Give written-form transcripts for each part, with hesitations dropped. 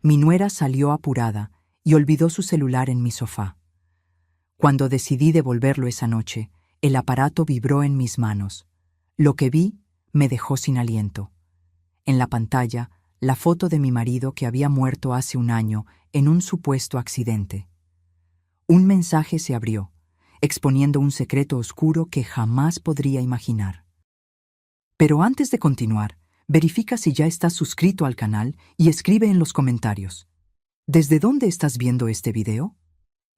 Mi nuera salió apurada y olvidó su celular en mi sofá. Cuando decidí devolverlo esa noche, el aparato vibró en mis manos. Lo que vi me dejó sin aliento. En la pantalla, la foto de mi marido que había muerto hace un año en un supuesto accidente. Un mensaje se abrió, exponiendo un secreto oscuro que jamás podría imaginar. Pero antes de continuar, verifica si ya estás suscrito al canal y escribe en los comentarios: ¿desde dónde estás viendo este video?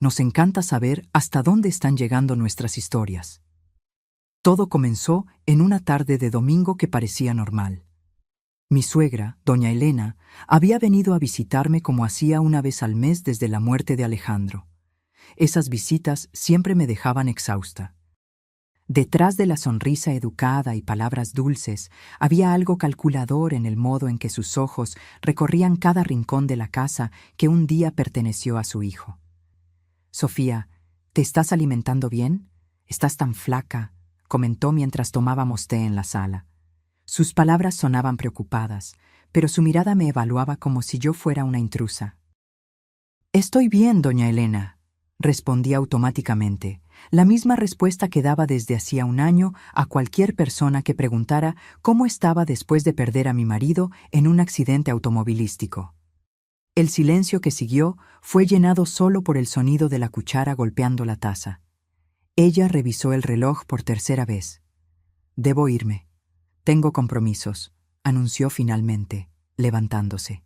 Nos encanta saber hasta dónde están llegando nuestras historias. Todo comenzó en una tarde de domingo que parecía normal. Mi suegra, doña Elena, había venido a visitarme como hacía una vez al mes desde la muerte de Alejandro. Esas visitas siempre me dejaban exhausta. Detrás de la sonrisa educada y palabras dulces, había algo calculador en el modo en que sus ojos recorrían cada rincón de la casa que un día perteneció a su hijo. «Sofía, ¿te estás alimentando bien? Estás tan flaca», comentó mientras tomábamos té en la sala. Sus palabras sonaban preocupadas, pero su mirada me evaluaba como si yo fuera una intrusa. «Estoy bien, doña Elena», respondí automáticamente, la misma respuesta que daba desde hacía un año a cualquier persona que preguntara cómo estaba después de perder a mi marido en un accidente automovilístico. El silencio que siguió fue llenado solo por el sonido de la cuchara golpeando la taza. Ella revisó el reloj por tercera vez. «Debo irme. Tengo compromisos», anunció finalmente, levantándose.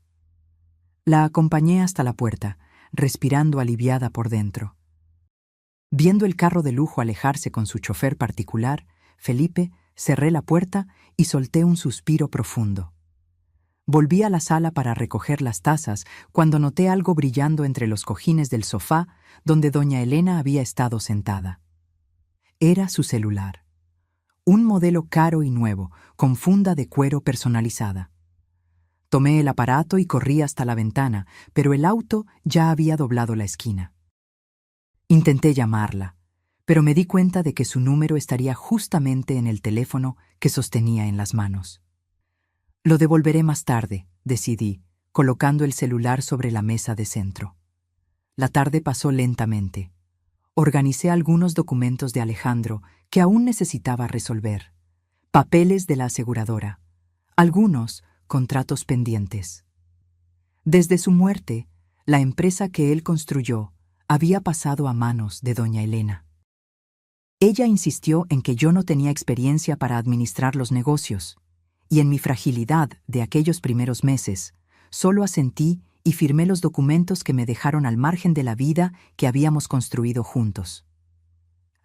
La acompañé hasta la puerta, respirando aliviada por dentro. Viendo el carro de lujo alejarse con su chofer particular, Felipe, cerré la puerta y solté un suspiro profundo. Volví a la sala para recoger las tazas cuando noté algo brillando entre los cojines del sofá donde doña Elena había estado sentada. Era su celular. Un modelo caro y nuevo, con funda de cuero personalizada. Tomé el aparato y corrí hasta la ventana, pero el auto ya había doblado la esquina. Intenté llamarla, pero me di cuenta de que su número estaría justamente en el teléfono que sostenía en las manos. «Lo devolveré más tarde», decidí, colocando el celular sobre la mesa de centro. La tarde pasó lentamente. Organicé algunos documentos de Alejandro que aún necesitaba resolver. Papeles de la aseguradora. Algunos contratos pendientes. Desde su muerte, la empresa que él construyó había pasado a manos de doña Elena. Ella insistió en que yo no tenía experiencia para administrar los negocios, y en mi fragilidad de aquellos primeros meses, solo asentí y firmé los documentos que me dejaron al margen de la vida que habíamos construido juntos.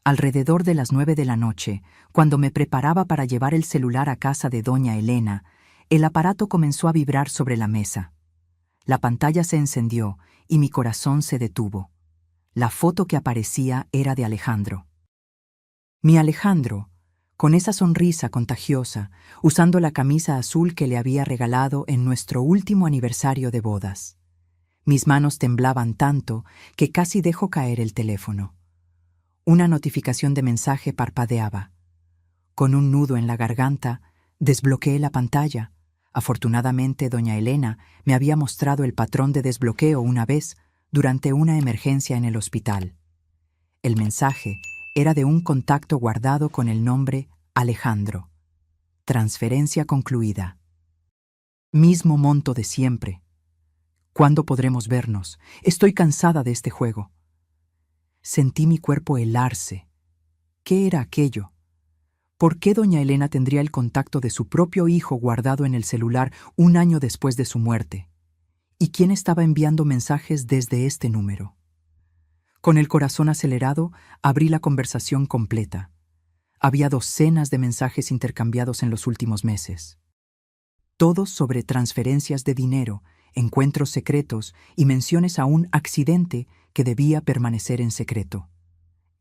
Alrededor de las 9 de la noche, cuando me preparaba para llevar el celular a casa de doña Elena, el aparato comenzó a vibrar sobre la mesa. La pantalla se encendió y mi corazón se detuvo. La foto que aparecía era de Alejandro. Mi Alejandro, con esa sonrisa contagiosa, usando la camisa azul que le había regalado en nuestro último aniversario de bodas. Mis manos temblaban tanto que casi dejó caer el teléfono. Una notificación de mensaje parpadeaba. Con un nudo en la garganta, desbloqueé la pantalla. Afortunadamente, doña Elena me había mostrado el patrón de desbloqueo una vez durante una emergencia en el hospital. El mensaje era de un contacto guardado con el nombre Alejandro. Transferencia concluida. Mismo monto de siempre. ¿Cuándo podremos vernos? Estoy cansada de este juego. Sentí mi cuerpo helarse. ¿Qué era aquello? ¿Por qué doña Elena tendría el contacto de su propio hijo guardado en el celular un año después de su muerte? ¿Y quién estaba enviando mensajes desde este número? Con el corazón acelerado, abrí la conversación completa. Había docenas de mensajes intercambiados en los últimos meses. Todos sobre transferencias de dinero, encuentros secretos y menciones a un accidente que debía permanecer en secreto.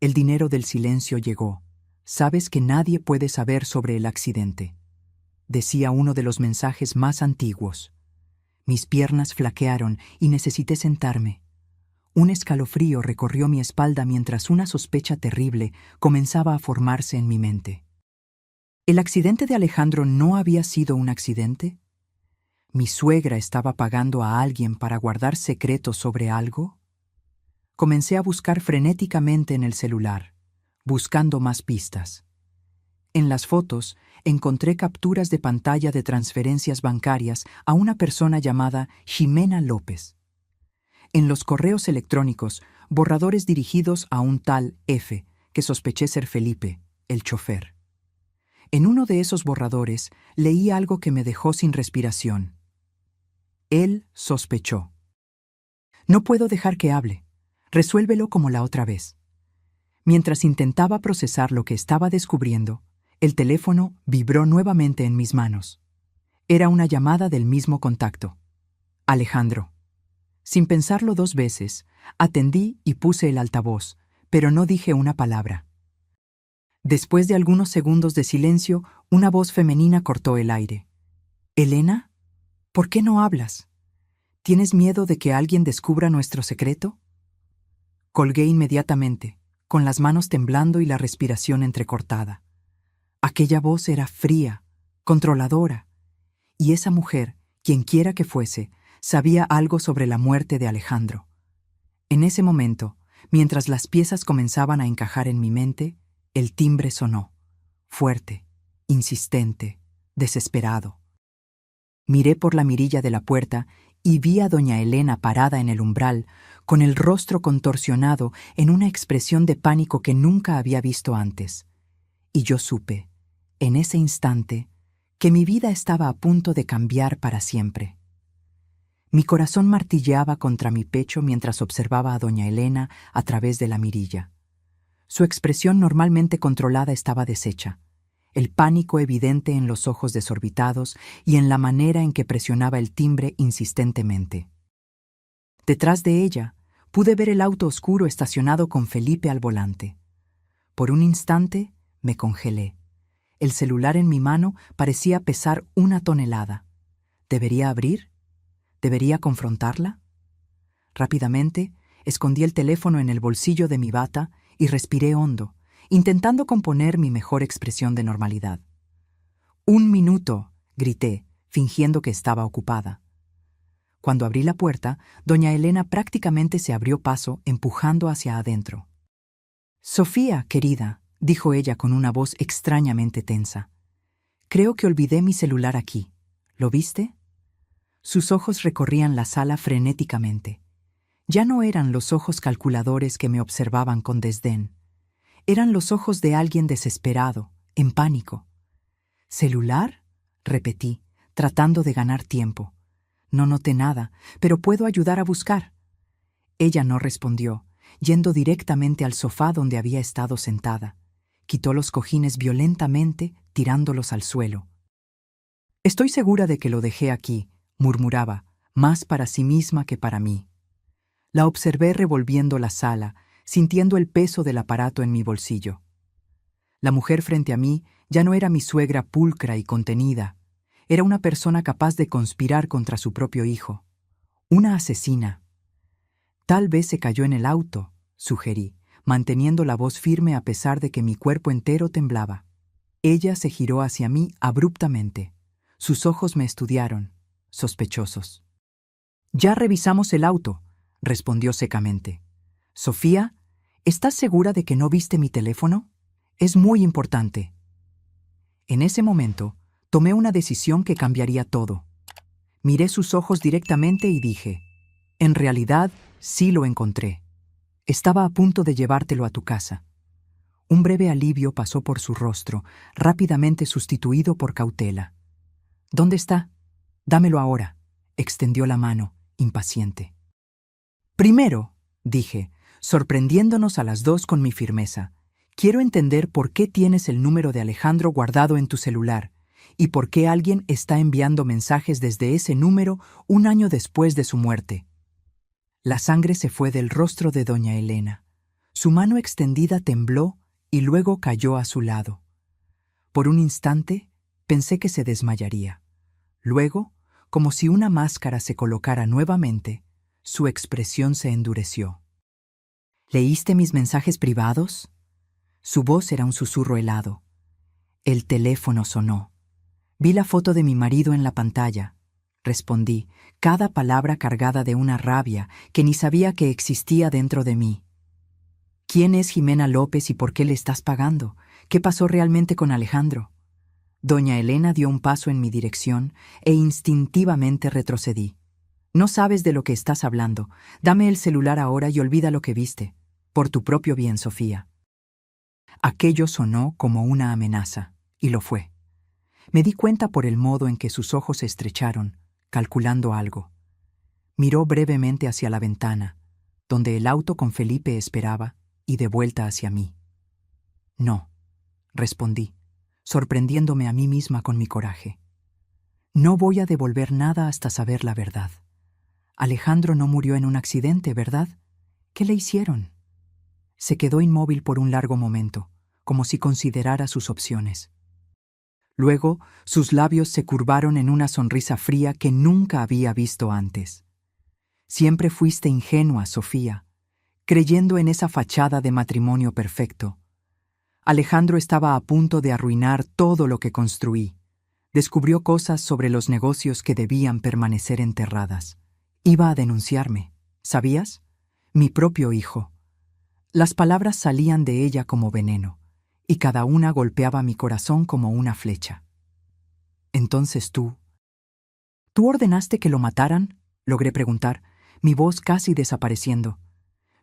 El dinero del silencio llegó. «Sabes que nadie puede saber sobre el accidente», decía uno de los mensajes más antiguos. Mis piernas flaquearon y necesité sentarme. Un escalofrío recorrió mi espalda mientras una sospecha terrible comenzaba a formarse en mi mente. ¿El accidente de Alejandro no había sido un accidente? ¿Mi suegra estaba pagando a alguien para guardar secretos sobre algo? Comencé a buscar frenéticamente en el celular, buscando más pistas. En las fotos encontré capturas de pantalla de transferencias bancarias a una persona llamada Ximena López. En los correos electrónicos, borradores dirigidos a un tal F, que sospeché ser Felipe, el chofer. En uno de esos borradores leí algo que me dejó sin respiración. Él sospechó. No puedo dejar que hable. Resuélvelo como la otra vez. Mientras intentaba procesar lo que estaba descubriendo, el teléfono vibró nuevamente en mis manos. Era una llamada del mismo contacto. Alejandro. Sin pensarlo 2 veces, atendí y puse el altavoz, pero no dije una palabra. Después de algunos segundos de silencio, una voz femenina cortó el aire. «Elena, ¿por qué no hablas? ¿Tienes miedo de que alguien descubra nuestro secreto?» Colgué inmediatamente, con las manos temblando y la respiración entrecortada. Aquella voz era fría, controladora, y esa mujer, quienquiera que fuese, sabía algo sobre la muerte de Alejandro. En ese momento, mientras las piezas comenzaban a encajar en mi mente, el timbre sonó, fuerte, insistente, desesperado. Miré por la mirilla de la puerta y vi a doña Elena parada en el umbral, con el rostro contorsionado en una expresión de pánico que nunca había visto antes. Y yo supe, en ese instante, que mi vida estaba a punto de cambiar para siempre. Mi corazón martilleaba contra mi pecho mientras observaba a doña Elena a través de la mirilla. Su expresión normalmente controlada estaba deshecha, el pánico evidente en los ojos desorbitados y en la manera en que presionaba el timbre insistentemente. Detrás de ella, pude ver el auto oscuro estacionado con Felipe al volante. Por un instante, me congelé. El celular en mi mano parecía pesar 1 tonelada. ¿Debería abrir? ¿Debería confrontarla? Rápidamente, escondí el teléfono en el bolsillo de mi bata y respiré hondo, intentando componer mi mejor expresión de normalidad. «¡Un minuto!», grité, fingiendo que estaba ocupada. Cuando abrí la puerta, doña Elena prácticamente se abrió paso, empujando hacia adentro. «Sofía, querida», dijo ella con una voz extrañamente tensa. «Creo que olvidé mi celular aquí. ¿Lo viste?» Sus ojos recorrían la sala frenéticamente. Ya no eran los ojos calculadores que me observaban con desdén. Eran los ojos de alguien desesperado, en pánico. «¿Celular?», repetí, tratando de ganar tiempo. «No noté nada, pero puedo ayudar a buscar». Ella no respondió, yendo directamente al sofá donde había estado sentada. Quitó los cojines violentamente, tirándolos al suelo. «Estoy segura de que lo dejé aquí», murmuraba, más para sí misma que para mí. La observé revolviendo la sala, sintiendo el peso del aparato en mi bolsillo. La mujer frente a mí ya no era mi suegra pulcra y contenida. Era una persona capaz de conspirar contra su propio hijo. Una asesina. «Tal vez se cayó en el auto», sugerí, manteniendo la voz firme a pesar de que mi cuerpo entero temblaba. Ella se giró hacia mí abruptamente. Sus ojos me estudiaron, sospechosos. «Ya revisamos el auto», respondió secamente. «Sofía, ¿estás segura de que no viste mi teléfono? Es muy importante». En ese momento, tomé una decisión que cambiaría todo. Miré sus ojos directamente y dije, «En realidad, sí lo encontré. Estaba a punto de llevártelo a tu casa». Un breve alivio pasó por su rostro, rápidamente sustituido por cautela. «¿Dónde está? Dámelo ahora», extendió la mano, impaciente. «Primero», dije, sorprendiéndonos a las dos con mi firmeza, «quiero entender por qué tienes el número de Alejandro guardado en tu celular y por qué alguien está enviando mensajes desde ese número 1 año después de su muerte». La sangre se fue del rostro de doña Elena. Su mano extendida tembló y luego cayó a su lado. Por un instante, pensé que se desmayaría. Luego, como si una máscara se colocara nuevamente, su expresión se endureció. «¿Leíste mis mensajes privados?». Su voz era un susurro helado. El teléfono sonó. Vi la foto de mi marido en la pantalla. respondí, cada palabra cargada de una rabia que ni sabía que existía dentro de mí. ¿Quién es Jimena López y por qué le estás pagando? ¿Qué pasó realmente con Alejandro? Doña Elena dio un paso en mi dirección e instintivamente retrocedí. No sabes de lo que estás hablando. Dame el celular ahora y olvida lo que viste. Por tu propio bien, Sofía. Aquello sonó como una amenaza, y lo fue. Me di cuenta por el modo en que sus ojos se estrecharon, calculando algo. Miró brevemente hacia la ventana, donde el auto con Felipe esperaba, y de vuelta hacia mí. No, respondí, sorprendiéndome a mí misma con mi coraje. No voy a devolver nada hasta saber la verdad. Alejandro no murió en un accidente, ¿verdad? ¿Qué le hicieron? Se quedó inmóvil por un largo momento, como si considerara sus opciones. Luego, sus labios se curvaron en una sonrisa fría que nunca había visto antes. Siempre fuiste ingenua, Sofía, creyendo en esa fachada de matrimonio perfecto. Alejandro estaba a punto de arruinar todo lo que construí. Descubrió cosas sobre los negocios que debían permanecer enterradas. Iba a denunciarme, ¿sabías? Mi propio hijo. Las palabras salían de ella como veneno, y cada una golpeaba mi corazón como una flecha. Entonces tú ordenaste que lo mataran? Logré preguntar, mi voz casi desapareciendo.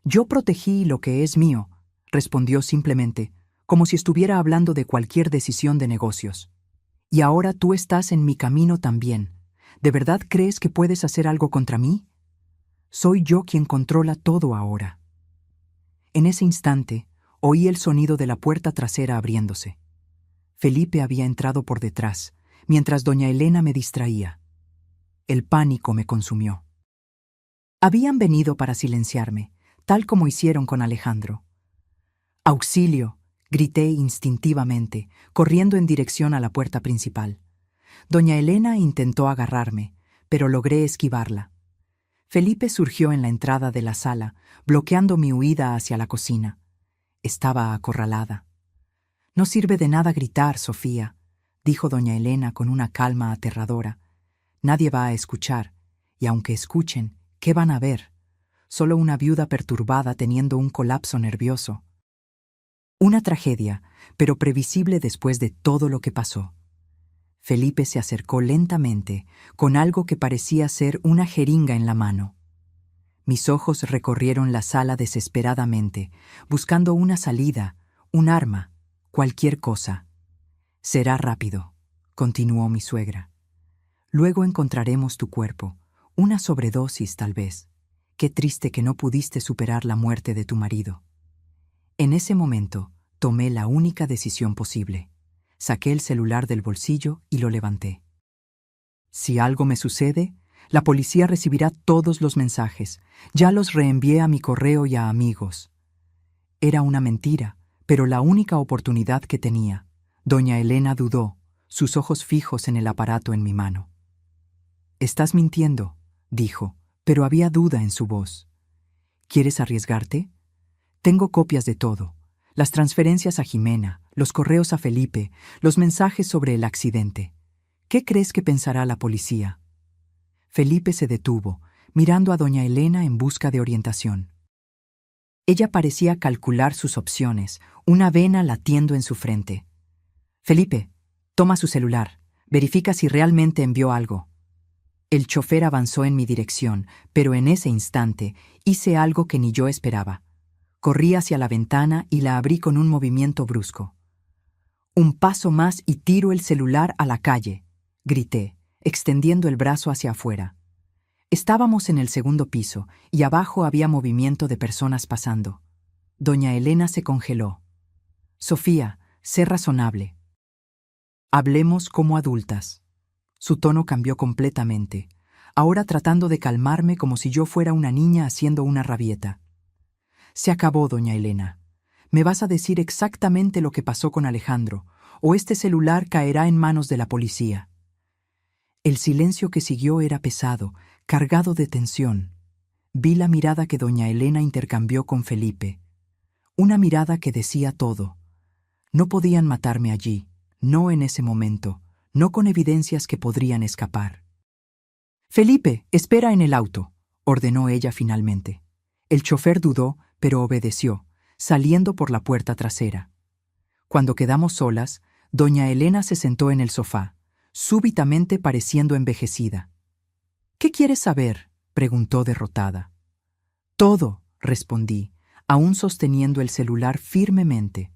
Yo protegí lo que es mío, respondió simplemente, como si estuviera hablando de cualquier decisión de negocios. Y ahora tú estás en mi camino también. ¿De verdad crees que puedes hacer algo contra mí? Soy yo quien controla todo ahora. En ese instante, oí el sonido de la puerta trasera abriéndose. Felipe había entrado por detrás, mientras doña Elena me distraía. El pánico me consumió. Habían venido para silenciarme, tal como hicieron con Alejandro. ¡Auxilio!, grité instintivamente, corriendo en dirección a la puerta principal. Doña Elena intentó agarrarme, pero logré esquivarla. Felipe surgió en la entrada de la sala, bloqueando mi huida hacia la cocina. Estaba acorralada. No sirve de nada gritar, Sofía, dijo doña Elena con una calma aterradora. Nadie va a escuchar, y aunque escuchen, ¿qué van a ver? Solo una viuda perturbada teniendo un colapso nervioso. Una tragedia, pero previsible después de todo lo que pasó. Felipe se acercó lentamente, con algo que parecía ser una jeringa en la mano. Mis ojos recorrieron la sala desesperadamente, buscando una salida, un arma, cualquier cosa. Será rápido, continuó mi suegra. Luego encontraremos tu cuerpo, una sobredosis tal vez. Qué triste que no pudiste superar la muerte de tu marido. En ese momento, tomé la única decisión posible. Saqué el celular del bolsillo y lo levanté. Si algo me sucede, la policía recibirá todos los mensajes. Ya los reenvié a mi correo y a amigos. Era una mentira, pero la única oportunidad que tenía. Doña Elena dudó, sus ojos fijos en el aparato en mi mano. «Estás mintiendo», dijo, pero había duda en su voz. «¿Quieres arriesgarte? Tengo copias de todo. Las transferencias a Jimena, los correos a Felipe, los mensajes sobre el accidente. ¿Qué crees que pensará la policía?» Felipe se detuvo, mirando a doña Elena en busca de orientación. Ella parecía calcular sus opciones, una vena latiendo en su frente. «Felipe, toma su celular. Verifica si realmente envió algo». El chofer avanzó en mi dirección, pero en ese instante hice algo que ni yo esperaba. Corrí hacia la ventana y la abrí con un movimiento brusco. «Un paso más y tiro el celular a la calle», grité, extendiendo el brazo hacia afuera. Estábamos en el segundo piso y abajo había movimiento de personas pasando. Doña Elena se congeló. «Sofía, sé razonable. Hablemos como adultas». Su tono cambió completamente, ahora tratando de calmarme como si yo fuera una niña haciendo una rabieta. «Se acabó, doña Elena. Me vas a decir exactamente lo que pasó con Alejandro, o este celular caerá en manos de la policía». El silencio que siguió era pesado, cargado de tensión. Vi la mirada que doña Elena intercambió con Felipe. Una mirada que decía todo. No podían matarme allí, no en ese momento, no con evidencias que podrían escapar. Felipe, espera en el auto, ordenó ella finalmente. El chofer dudó, pero obedeció, saliendo por la puerta trasera. Cuando quedamos solas, doña Elena se sentó en el sofá, súbitamente pareciendo envejecida. «¿Qué quieres saber?», preguntó derrotada. «Todo», respondí, aún sosteniendo el celular firmemente.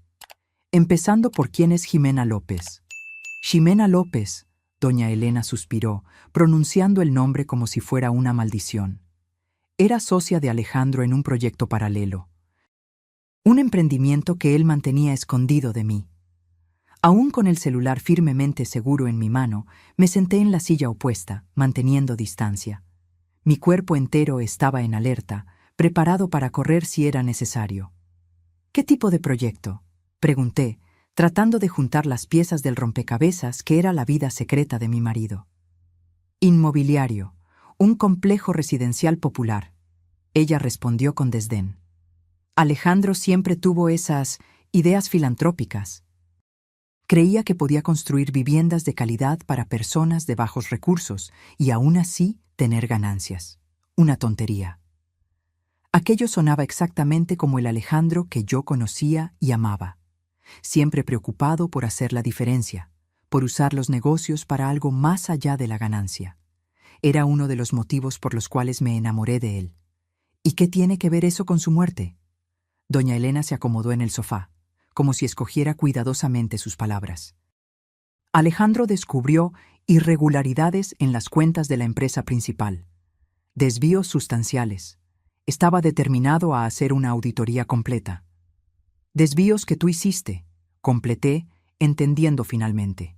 «Empezando por quién es Jimena López». «Ximena López», doña Elena suspiró, pronunciando el nombre como si fuera una maldición. Era socia de Alejandro en un proyecto paralelo. Un emprendimiento que él mantenía escondido de mí. Aún con el celular firmemente seguro en mi mano, me senté en la silla opuesta, manteniendo distancia. Mi cuerpo entero estaba en alerta, preparado para correr si era necesario. «¿Qué tipo de proyecto?», pregunté, tratando de juntar las piezas del rompecabezas que era la vida secreta de mi marido. «Inmobiliario, un complejo residencial popular», ella respondió con desdén. Alejandro siempre tuvo esas ideas filantrópicas. Creía que podía construir viviendas de calidad para personas de bajos recursos y aún así tener ganancias. Una tontería. Aquello sonaba exactamente como el Alejandro que yo conocía y amaba. Siempre preocupado por hacer la diferencia, por usar los negocios para algo más allá de la ganancia. Era uno de los motivos por los cuales me enamoré de él. ¿Y qué tiene que ver eso con su muerte? Doña Elena se acomodó en el sofá, como si escogiera cuidadosamente sus palabras. Alejandro descubrió irregularidades en las cuentas de la empresa principal. Desvíos sustanciales. Estaba determinado a hacer una auditoría completa. «Desvíos que tú hiciste», completé, entendiendo finalmente.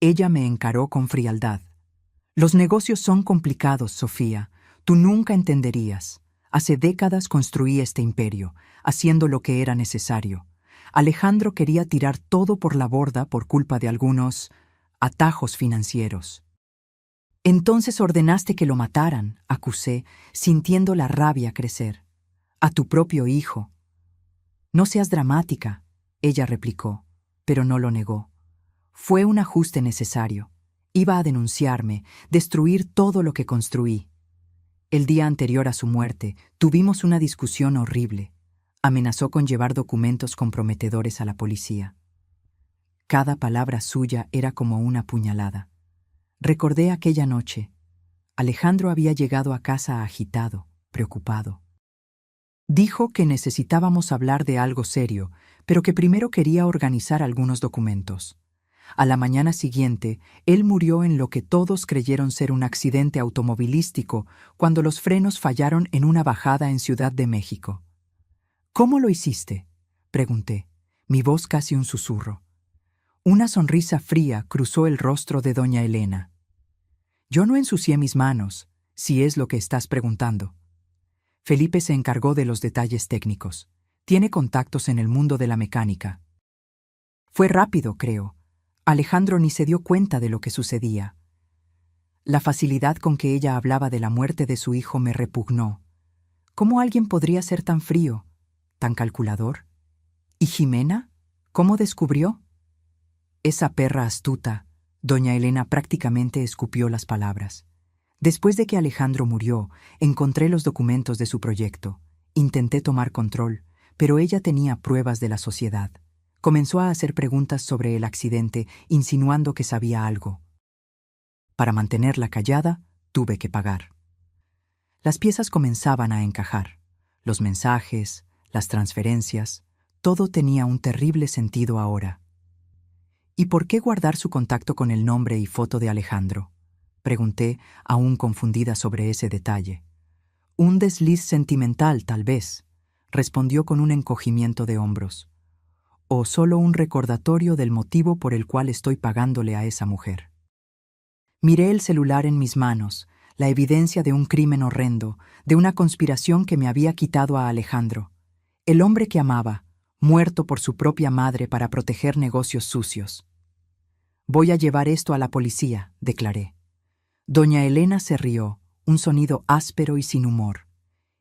Ella me encaró con frialdad. «Los negocios son complicados, Sofía. Tú nunca entenderías. Hace décadas construí este imperio, haciendo lo que era necesario. Alejandro quería tirar todo por la borda por culpa de algunos atajos financieros». «Entonces ordenaste que lo mataran», acusé, sintiendo la rabia crecer. «A tu propio hijo». «No seas dramática», ella replicó, pero no lo negó. «Fue un ajuste necesario. Iba a denunciarme, destruir todo lo que construí. El día anterior a su muerte, tuvimos una discusión horrible. Amenazó con llevar documentos comprometedores a la policía. Cada palabra suya era como una puñalada. Recordé aquella noche. Alejandro había llegado a casa agitado, preocupado. Dijo que necesitábamos hablar de algo serio, pero que primero quería organizar algunos documentos. A la mañana siguiente, él murió en lo que todos creyeron ser un accidente automovilístico cuando los frenos fallaron en una bajada en Ciudad de México. «¿Cómo lo hiciste?», pregunté, mi voz casi un susurro. Una sonrisa fría cruzó el rostro de doña Elena. «Yo no ensucié mis manos, si es lo que estás preguntando». Felipe se encargó de los detalles técnicos. Tiene contactos en el mundo de la mecánica. Fue rápido, creo. Alejandro ni se dio cuenta de lo que sucedía. La facilidad con que ella hablaba de la muerte de su hijo me repugnó. ¿Cómo alguien podría ser tan frío, tan calculador? ¿Y Jimena? ¿Cómo descubrió? Esa perra astuta, doña Elena prácticamente escupió las palabras. Después de que Alejandro murió, encontré los documentos de su proyecto. Intenté tomar control, pero ella tenía pruebas de la sociedad. Comenzó a hacer preguntas sobre el accidente, insinuando que sabía algo. Para mantenerla callada, tuve que pagar. Las piezas comenzaban a encajar. Los mensajes, las transferencias, todo tenía un terrible sentido ahora. ¿Y por qué guardar su contacto con el nombre y foto de Alejandro?, pregunté, aún confundida sobre ese detalle. Un desliz sentimental, tal vez, respondió con un encogimiento de hombros. O solo un recordatorio del motivo por el cual estoy pagándole a esa mujer. Miré el celular en mis manos, la evidencia de un crimen horrendo, de una conspiración que me había quitado a Alejandro, el hombre que amaba, muerto por su propia madre para proteger negocios sucios. «Voy a llevar esto a la policía», declaré. Doña Elena se rió, un sonido áspero y sin humor.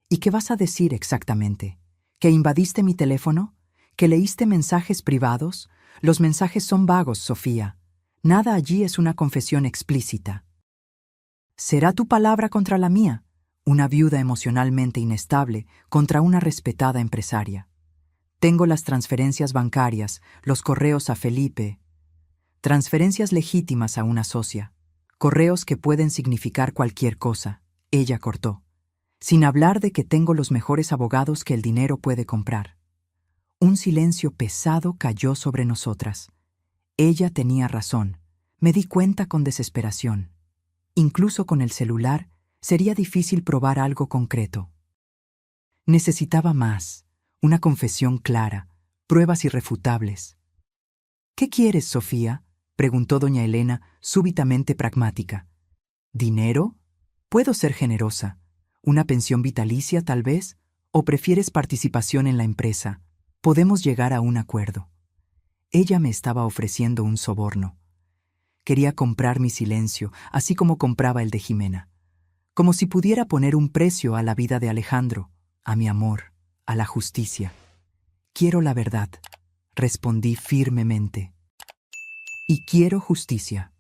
«¿Y qué vas a decir exactamente? ¿Que invadiste mi teléfono? ¿Que leíste mensajes privados? Los mensajes son vagos, Sofía. Nada allí es una confesión explícita». Será tu palabra contra la mía, una viuda emocionalmente inestable contra una respetada empresaria. Tengo las transferencias bancarias, los correos a Felipe, transferencias legítimas a una socia, correos que pueden significar cualquier cosa. Ella cortó, sin hablar de que tengo los mejores abogados que el dinero puede comprar. Un silencio pesado cayó sobre nosotras. Ella tenía razón. Me di cuenta con desesperación. Incluso con el celular, sería difícil probar algo concreto. Necesitaba más, una confesión clara, pruebas irrefutables. ¿Qué quieres, Sofía?, preguntó doña Elena, súbitamente pragmática. ¿Dinero? Puedo ser generosa. ¿Una pensión vitalicia, tal vez? ¿O prefieres participación en la empresa? Podemos llegar a un acuerdo. Ella me estaba ofreciendo un soborno. Quería comprar mi silencio, así como compraba el de Jimena. Como si pudiera poner un precio a la vida de Alejandro, a mi amor, a la justicia. Quiero la verdad, respondí firmemente. Y quiero justicia.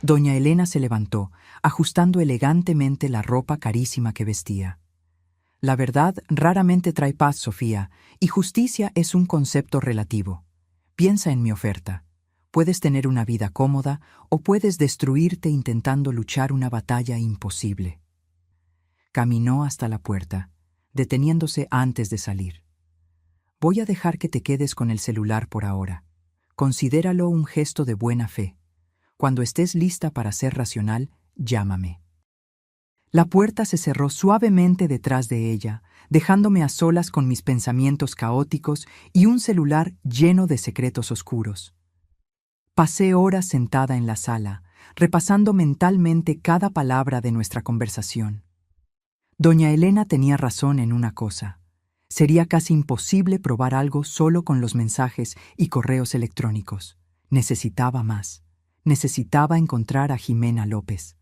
Doña Elena se levantó, ajustando elegantemente la ropa carísima que vestía. La verdad raramente trae paz, Sofía, y justicia es un concepto relativo. Piensa en mi oferta. Puedes tener una vida cómoda o puedes destruirte intentando luchar una batalla imposible. Caminó hasta la puerta, deteniéndose antes de salir. Voy a dejar que te quedes con el celular por ahora. Considéralo un gesto de buena fe. Cuando estés lista para ser racional, llámame. La puerta se cerró suavemente detrás de ella, dejándome a solas con mis pensamientos caóticos y un celular lleno de secretos oscuros. Pasé horas sentada en la sala, repasando mentalmente cada palabra de nuestra conversación. Doña Elena tenía razón en una cosa. Sería casi imposible probar algo solo con los mensajes y correos electrónicos. Necesitaba más. Necesitaba encontrar a Jimena López.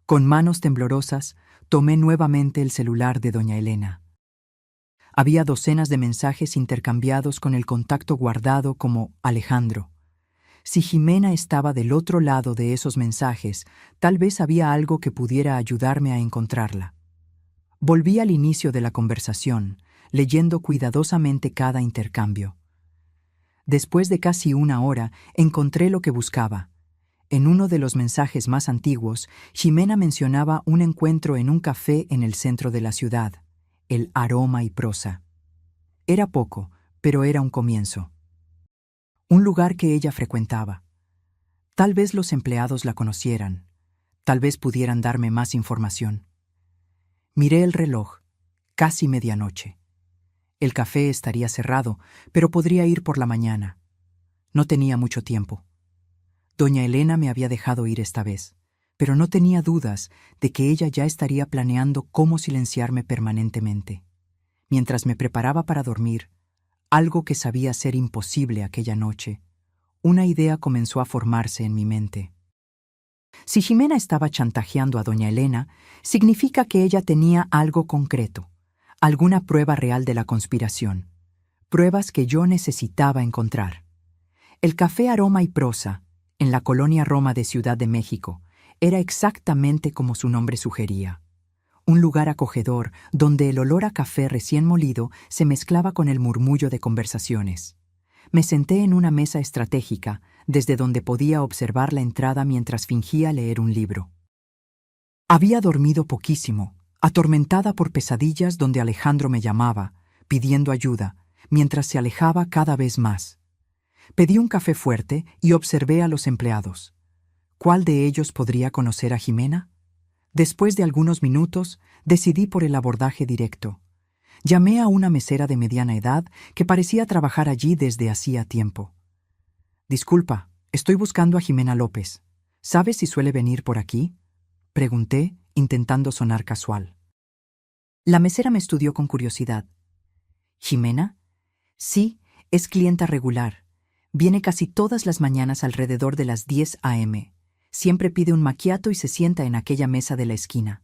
Con manos temblorosas, tomé nuevamente el celular de doña Elena. Había docenas de mensajes intercambiados con el contacto guardado como Alejandro. Si Jimena estaba del otro lado de esos mensajes, tal vez había algo que pudiera ayudarme a encontrarla. Volví al inicio de la conversación, leyendo cuidadosamente cada intercambio. Después de casi una hora, encontré lo que buscaba. En uno de los mensajes más antiguos, Jimena mencionaba un encuentro en un café en el centro de la ciudad, el Aroma y Prosa. Era poco, pero era un comienzo. Un lugar que ella frecuentaba. Tal vez los empleados la conocieran. Tal vez pudieran darme más información. Miré el reloj. Casi medianoche. El café estaría cerrado, pero podría ir por la mañana. No tenía mucho tiempo. Doña Elena me había dejado ir esta vez, pero no tenía dudas de que ella ya estaría planeando cómo silenciarme permanentemente. Mientras me preparaba para dormir, algo que sabía ser imposible aquella noche, una idea comenzó a formarse en mi mente. Si Jimena estaba chantajeando a doña Elena, significa que ella tenía algo concreto, alguna prueba real de la conspiración, pruebas que yo necesitaba encontrar. El café Aroma y Prosa, en la colonia Roma de Ciudad de México, era exactamente como su nombre sugería. Un lugar acogedor donde el olor a café recién molido se mezclaba con el murmullo de conversaciones. Me senté en una mesa estratégica, desde donde podía observar la entrada mientras fingía leer un libro. Había dormido poquísimo, atormentada por pesadillas donde Alejandro me llamaba, pidiendo ayuda, mientras se alejaba cada vez más. Pedí un café fuerte y observé a los empleados. ¿Cuál de ellos podría conocer a Jimena? Después de algunos minutos, decidí por el abordaje directo. Llamé a una mesera de mediana edad que parecía trabajar allí desde hacía tiempo. «Disculpa, estoy buscando a Jimena López. ¿Sabes si suele venir por aquí?», pregunté, intentando sonar casual. La mesera me estudió con curiosidad. «¿Jimena? Sí, es clienta regular. Viene casi todas las mañanas alrededor de las 10 a.m. Siempre pide un macchiato y se sienta en aquella mesa de la esquina».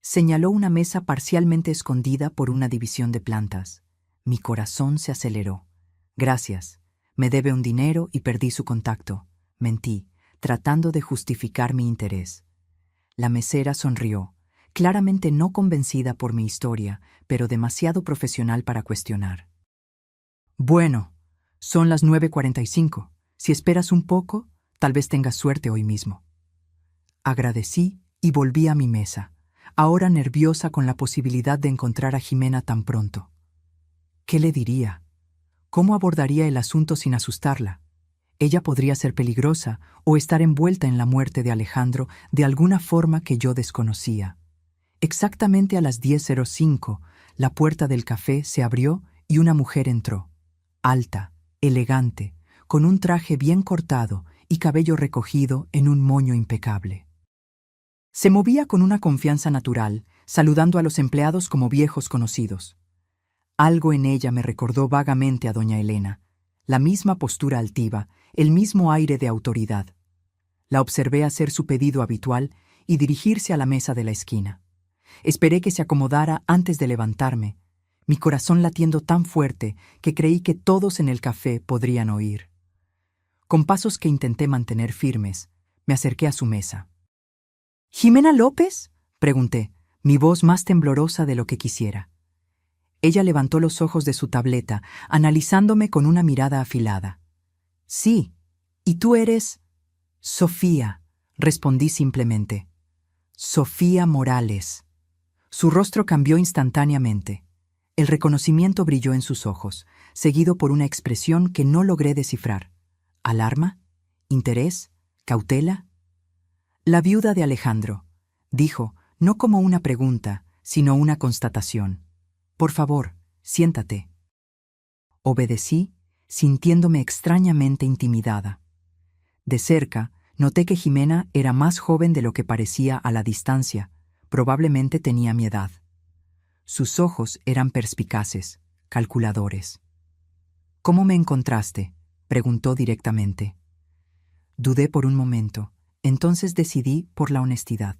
Señaló una mesa parcialmente escondida por una división de plantas. Mi corazón se aceleró. «Gracias. Me debe un dinero y perdí su contacto». Mentí, tratando de justificar mi interés. La mesera sonrió, claramente no convencida por mi historia, pero demasiado profesional para cuestionar. Bueno, son las 9:45. Si esperas un poco, tal vez tengas suerte hoy mismo. Agradecí y volví a mi mesa, ahora nerviosa con la posibilidad de encontrar a Jimena tan pronto. ¿Qué le diría? ¿Cómo abordaría el asunto sin asustarla? Ella podría ser peligrosa o estar envuelta en la muerte de Alejandro de alguna forma que yo desconocía. Exactamente a las 10:05, la puerta del café se abrió y una mujer entró. Alta, elegante, con un traje bien cortado y cabello recogido en un moño impecable. Se movía con una confianza natural, saludando a los empleados como viejos conocidos. Algo en ella me recordó vagamente a doña Elena, la misma postura altiva, el mismo aire de autoridad. La observé hacer su pedido habitual y dirigirse a la mesa de la esquina. Esperé que se acomodara antes de levantarme, mi corazón latiendo tan fuerte que creí que todos en el café podrían oír. Con pasos que intenté mantener firmes, me acerqué a su mesa. —¿Jimena López? —pregunté, mi voz más temblorosa de lo que quisiera. Ella levantó los ojos de su tableta, analizándome con una mirada afilada. —Sí, ¿y tú eres? —Sofía —respondí simplemente—. Sofía Morales. Su rostro cambió instantáneamente. El reconocimiento brilló en sus ojos, seguido por una expresión que no logré descifrar. ¿Alarma? ¿Interés? ¿Cautela? La viuda de Alejandro, dijo, no como una pregunta, sino una constatación. Por favor, siéntate. Obedecí, sintiéndome extrañamente intimidada. De cerca, noté que Jimena era más joven de lo que parecía a la distancia. Probablemente tenía mi edad. Sus ojos eran perspicaces, calculadores. —¿Cómo me encontraste? —preguntó directamente. Dudé por un momento, entonces decidí por la honestidad.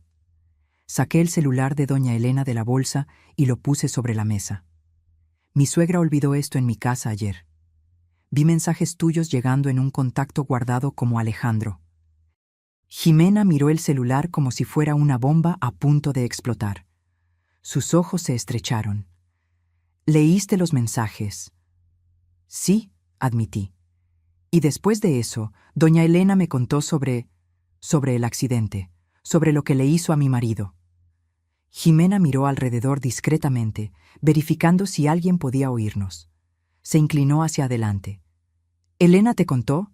Saqué el celular de doña Elena de la bolsa y lo puse sobre la mesa. Mi suegra olvidó esto en mi casa ayer. Vi mensajes tuyos llegando en un contacto guardado como Alejandro. Jimena miró el celular como si fuera una bomba a punto de explotar. Sus ojos se estrecharon. —¿Leíste los mensajes? —Sí, admití. Y después de eso, doña Elena me contó sobre el accidente, sobre lo que le hizo a mi marido. Jimena miró alrededor discretamente, verificando si alguien podía oírnos. Se inclinó hacia adelante. —¿Elena te contó?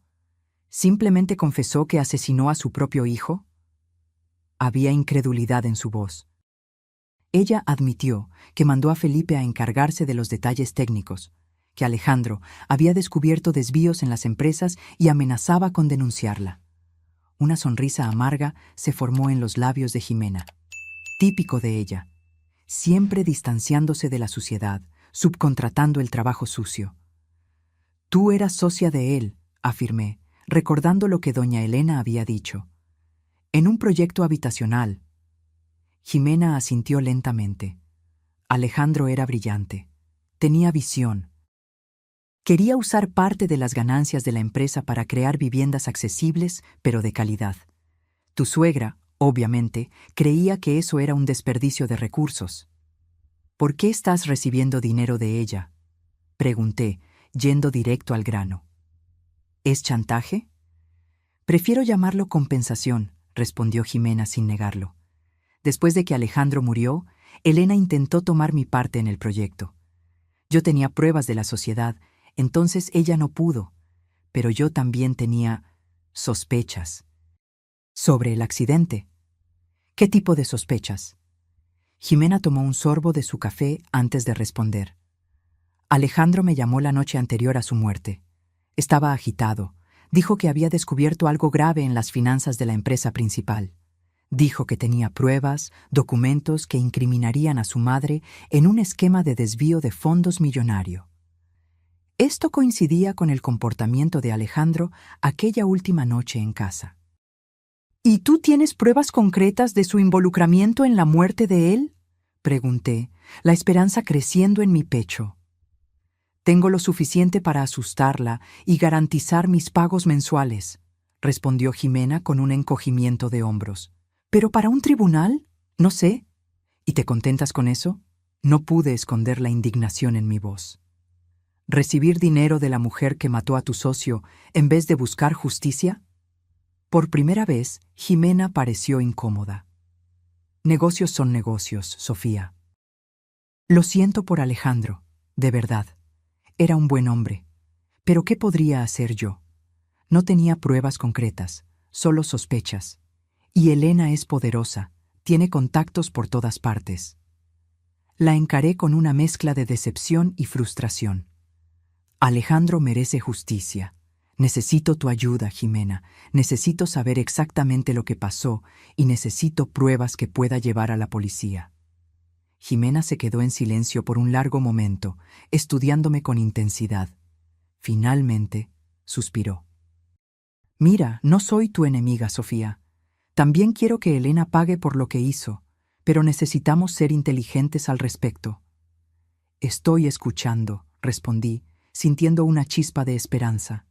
¿Simplemente confesó que asesinó a su propio hijo? Había incredulidad en su voz. Ella admitió que mandó a Felipe a encargarse de los detalles técnicos, que Alejandro había descubierto desvíos en las empresas y amenazaba con denunciarla. Una sonrisa amarga se formó en los labios de Jimena. Típico de ella, siempre distanciándose de la suciedad, subcontratando el trabajo sucio. Tú eras socia de él, afirmé, recordando lo que doña Elena había dicho. En un proyecto habitacional. Jimena asintió lentamente. Alejandro era brillante. Tenía visión. Quería usar parte de las ganancias de la empresa para crear viviendas accesibles, pero de calidad. Tu suegra, obviamente, creía que eso era un desperdicio de recursos. ¿Por qué estás recibiendo dinero de ella? Pregunté, yendo directo al grano. ¿Es chantaje? Prefiero llamarlo compensación, respondió Jimena sin negarlo. Después de que Alejandro murió, Elena intentó tomar mi parte en el proyecto. Yo tenía pruebas de la sociedad, entonces ella no pudo, pero yo también tenía sospechas. ¿Sobre el accidente? ¿Qué tipo de sospechas? Jimena tomó un sorbo de su café antes de responder. Alejandro me llamó la noche anterior a su muerte. Estaba agitado. Dijo que había descubierto algo grave en las finanzas de la empresa principal. Dijo que tenía pruebas, documentos que incriminarían a su madre en un esquema de desvío de fondos millonario. Esto coincidía con el comportamiento de Alejandro aquella última noche en casa. —¿Y tú tienes pruebas concretas de su involucramiento en la muerte de él? Pregunté, la esperanza creciendo en mi pecho. Tengo lo suficiente para asustarla y garantizar mis pagos mensuales, respondió Jimena con un encogimiento de hombros. Pero para un tribunal, no sé. ¿Y te contentas con eso? No pude esconder la indignación en mi voz. ¿Recibir dinero de la mujer que mató a tu socio en vez de buscar justicia? Por primera vez, Jimena pareció incómoda. Negocios son negocios, Sofía. Lo siento por Alejandro, de verdad. Era un buen hombre. Pero ¿qué podría hacer yo? No tenía pruebas concretas, solo sospechas. Y Elena es poderosa, tiene contactos por todas partes. La encaré con una mezcla de decepción y frustración. Alejandro merece justicia. Necesito tu ayuda, Jimena. Necesito saber exactamente lo que pasó y necesito pruebas que pueda llevar a la policía. Jimena se quedó en silencio por un largo momento, estudiándome con intensidad. Finalmente, suspiró. Mira, no soy tu enemiga, Sofía. También quiero que Elena pague por lo que hizo, pero necesitamos ser inteligentes al respecto. Estoy escuchando, respondí, sintiendo una chispa de esperanza.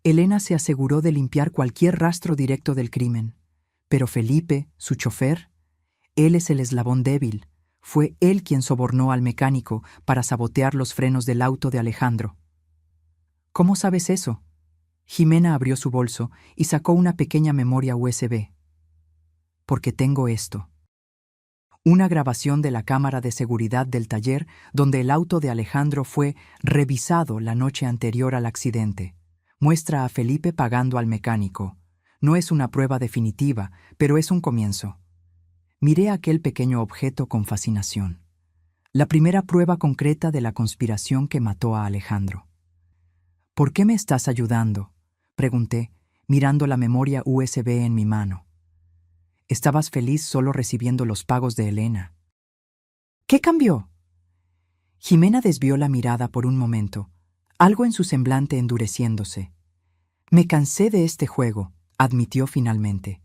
Elena se aseguró de limpiar cualquier rastro directo del crimen, pero Felipe, su chofer, él es el eslabón débil. Fue él quien sobornó al mecánico para sabotear los frenos del auto de Alejandro. ¿Cómo sabes eso? Jimena abrió su bolso y sacó una pequeña memoria USB. Porque tengo esto. Una grabación de la cámara de seguridad del taller donde el auto de Alejandro fue revisado la noche anterior al accidente. Muestra a Felipe pagando al mecánico. No es una prueba definitiva, pero es un comienzo. Miré aquel pequeño objeto con fascinación. La primera prueba concreta de la conspiración que mató a Alejandro. ¿Por qué me estás ayudando?, pregunté, mirando la memoria USB en mi mano. Estabas feliz solo recibiendo los pagos de Elena. ¿Qué cambió? Jimena desvió la mirada por un momento, algo en su semblante endureciéndose. Me cansé de este juego, admitió finalmente.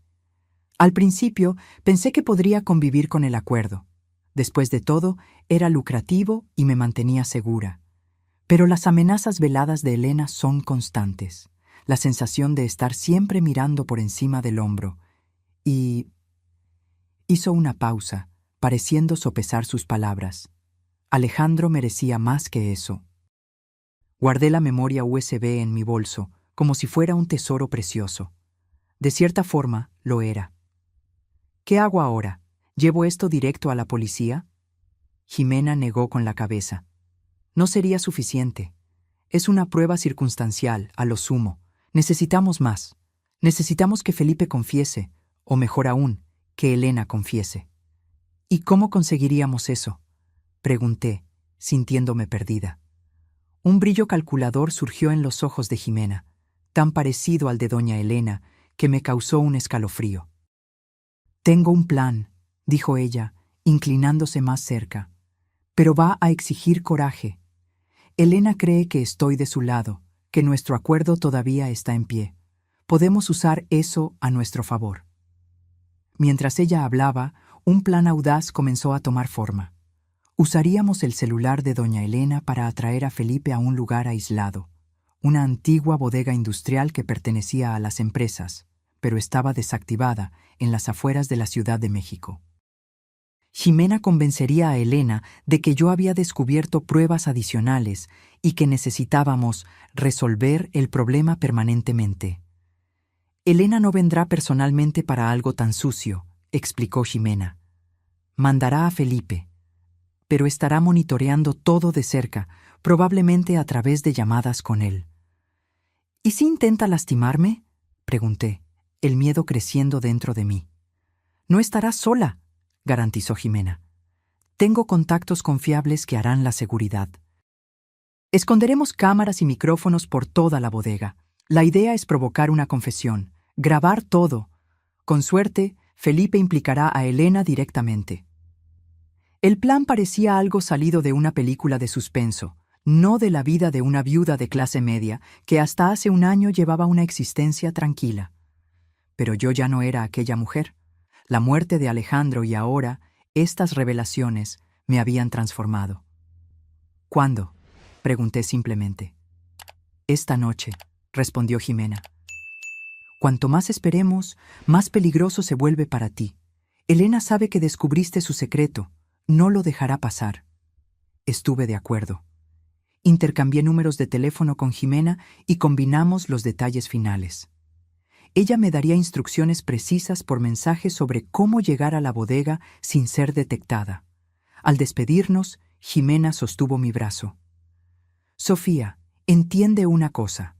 Al principio pensé que podría convivir con el acuerdo. Después de todo, era lucrativo y me mantenía segura. Pero las amenazas veladas de Elena son constantes. La sensación de estar siempre mirando por encima del hombro. Y... hizo una pausa, pareciendo sopesar sus palabras. Alejandro merecía más que eso. Guardé la memoria USB en mi bolso, como si fuera un tesoro precioso. De cierta forma, lo era. ¿Qué hago ahora? ¿Llevo esto directo a la policía? Jimena negó con la cabeza. No sería suficiente. Es una prueba circunstancial, a lo sumo. Necesitamos más. Necesitamos que Felipe confiese, o mejor aún, que Elena confiese. ¿Y cómo conseguiríamos eso?, pregunté, sintiéndome perdida. Un brillo calculador surgió en los ojos de Jimena, tan parecido al de doña Elena, que me causó un escalofrío. Tengo un plan, dijo ella, inclinándose más cerca, pero va a exigir coraje. Elena cree que estoy de su lado, que nuestro acuerdo todavía está en pie. Podemos usar eso a nuestro favor. Mientras ella hablaba, un plan audaz comenzó a tomar forma. Usaríamos el celular de doña Elena para atraer a Felipe a un lugar aislado, una antigua bodega industrial que pertenecía a las empresas, pero estaba desactivada en las afueras de la Ciudad de México. Jimena convencería a Elena de que yo había descubierto pruebas adicionales y que necesitábamos resolver el problema permanentemente. Elena no vendrá personalmente para algo tan sucio, explicó Jimena. Mandará a Felipe, pero estará monitoreando todo de cerca, probablemente a través de llamadas con él. ¿Y si intenta lastimarme?, pregunté, el miedo creciendo dentro de mí. No estará sola, garantizó Jimena. Tengo contactos confiables que harán la seguridad. Esconderemos cámaras y micrófonos por toda la bodega. La idea es provocar una confesión, grabar todo. Con suerte, Felipe implicará a Elena directamente. El plan parecía algo salido de una película de suspenso, no de la vida de una viuda de clase media que hasta hace un año llevaba una existencia tranquila. Pero yo ya no era aquella mujer. La muerte de Alejandro y ahora, estas revelaciones, me habían transformado. ¿Cuándo?, pregunté simplemente. Esta noche, respondió Jimena. Cuanto más esperemos, más peligroso se vuelve para ti. Elena sabe que descubriste su secreto. No lo dejará pasar. Estuve de acuerdo. Intercambié números de teléfono con Jimena y combinamos los detalles finales. Ella me daría instrucciones precisas por mensaje sobre cómo llegar a la bodega sin ser detectada. Al despedirnos, Jimena sostuvo mi brazo. Sofía, entiende una cosa.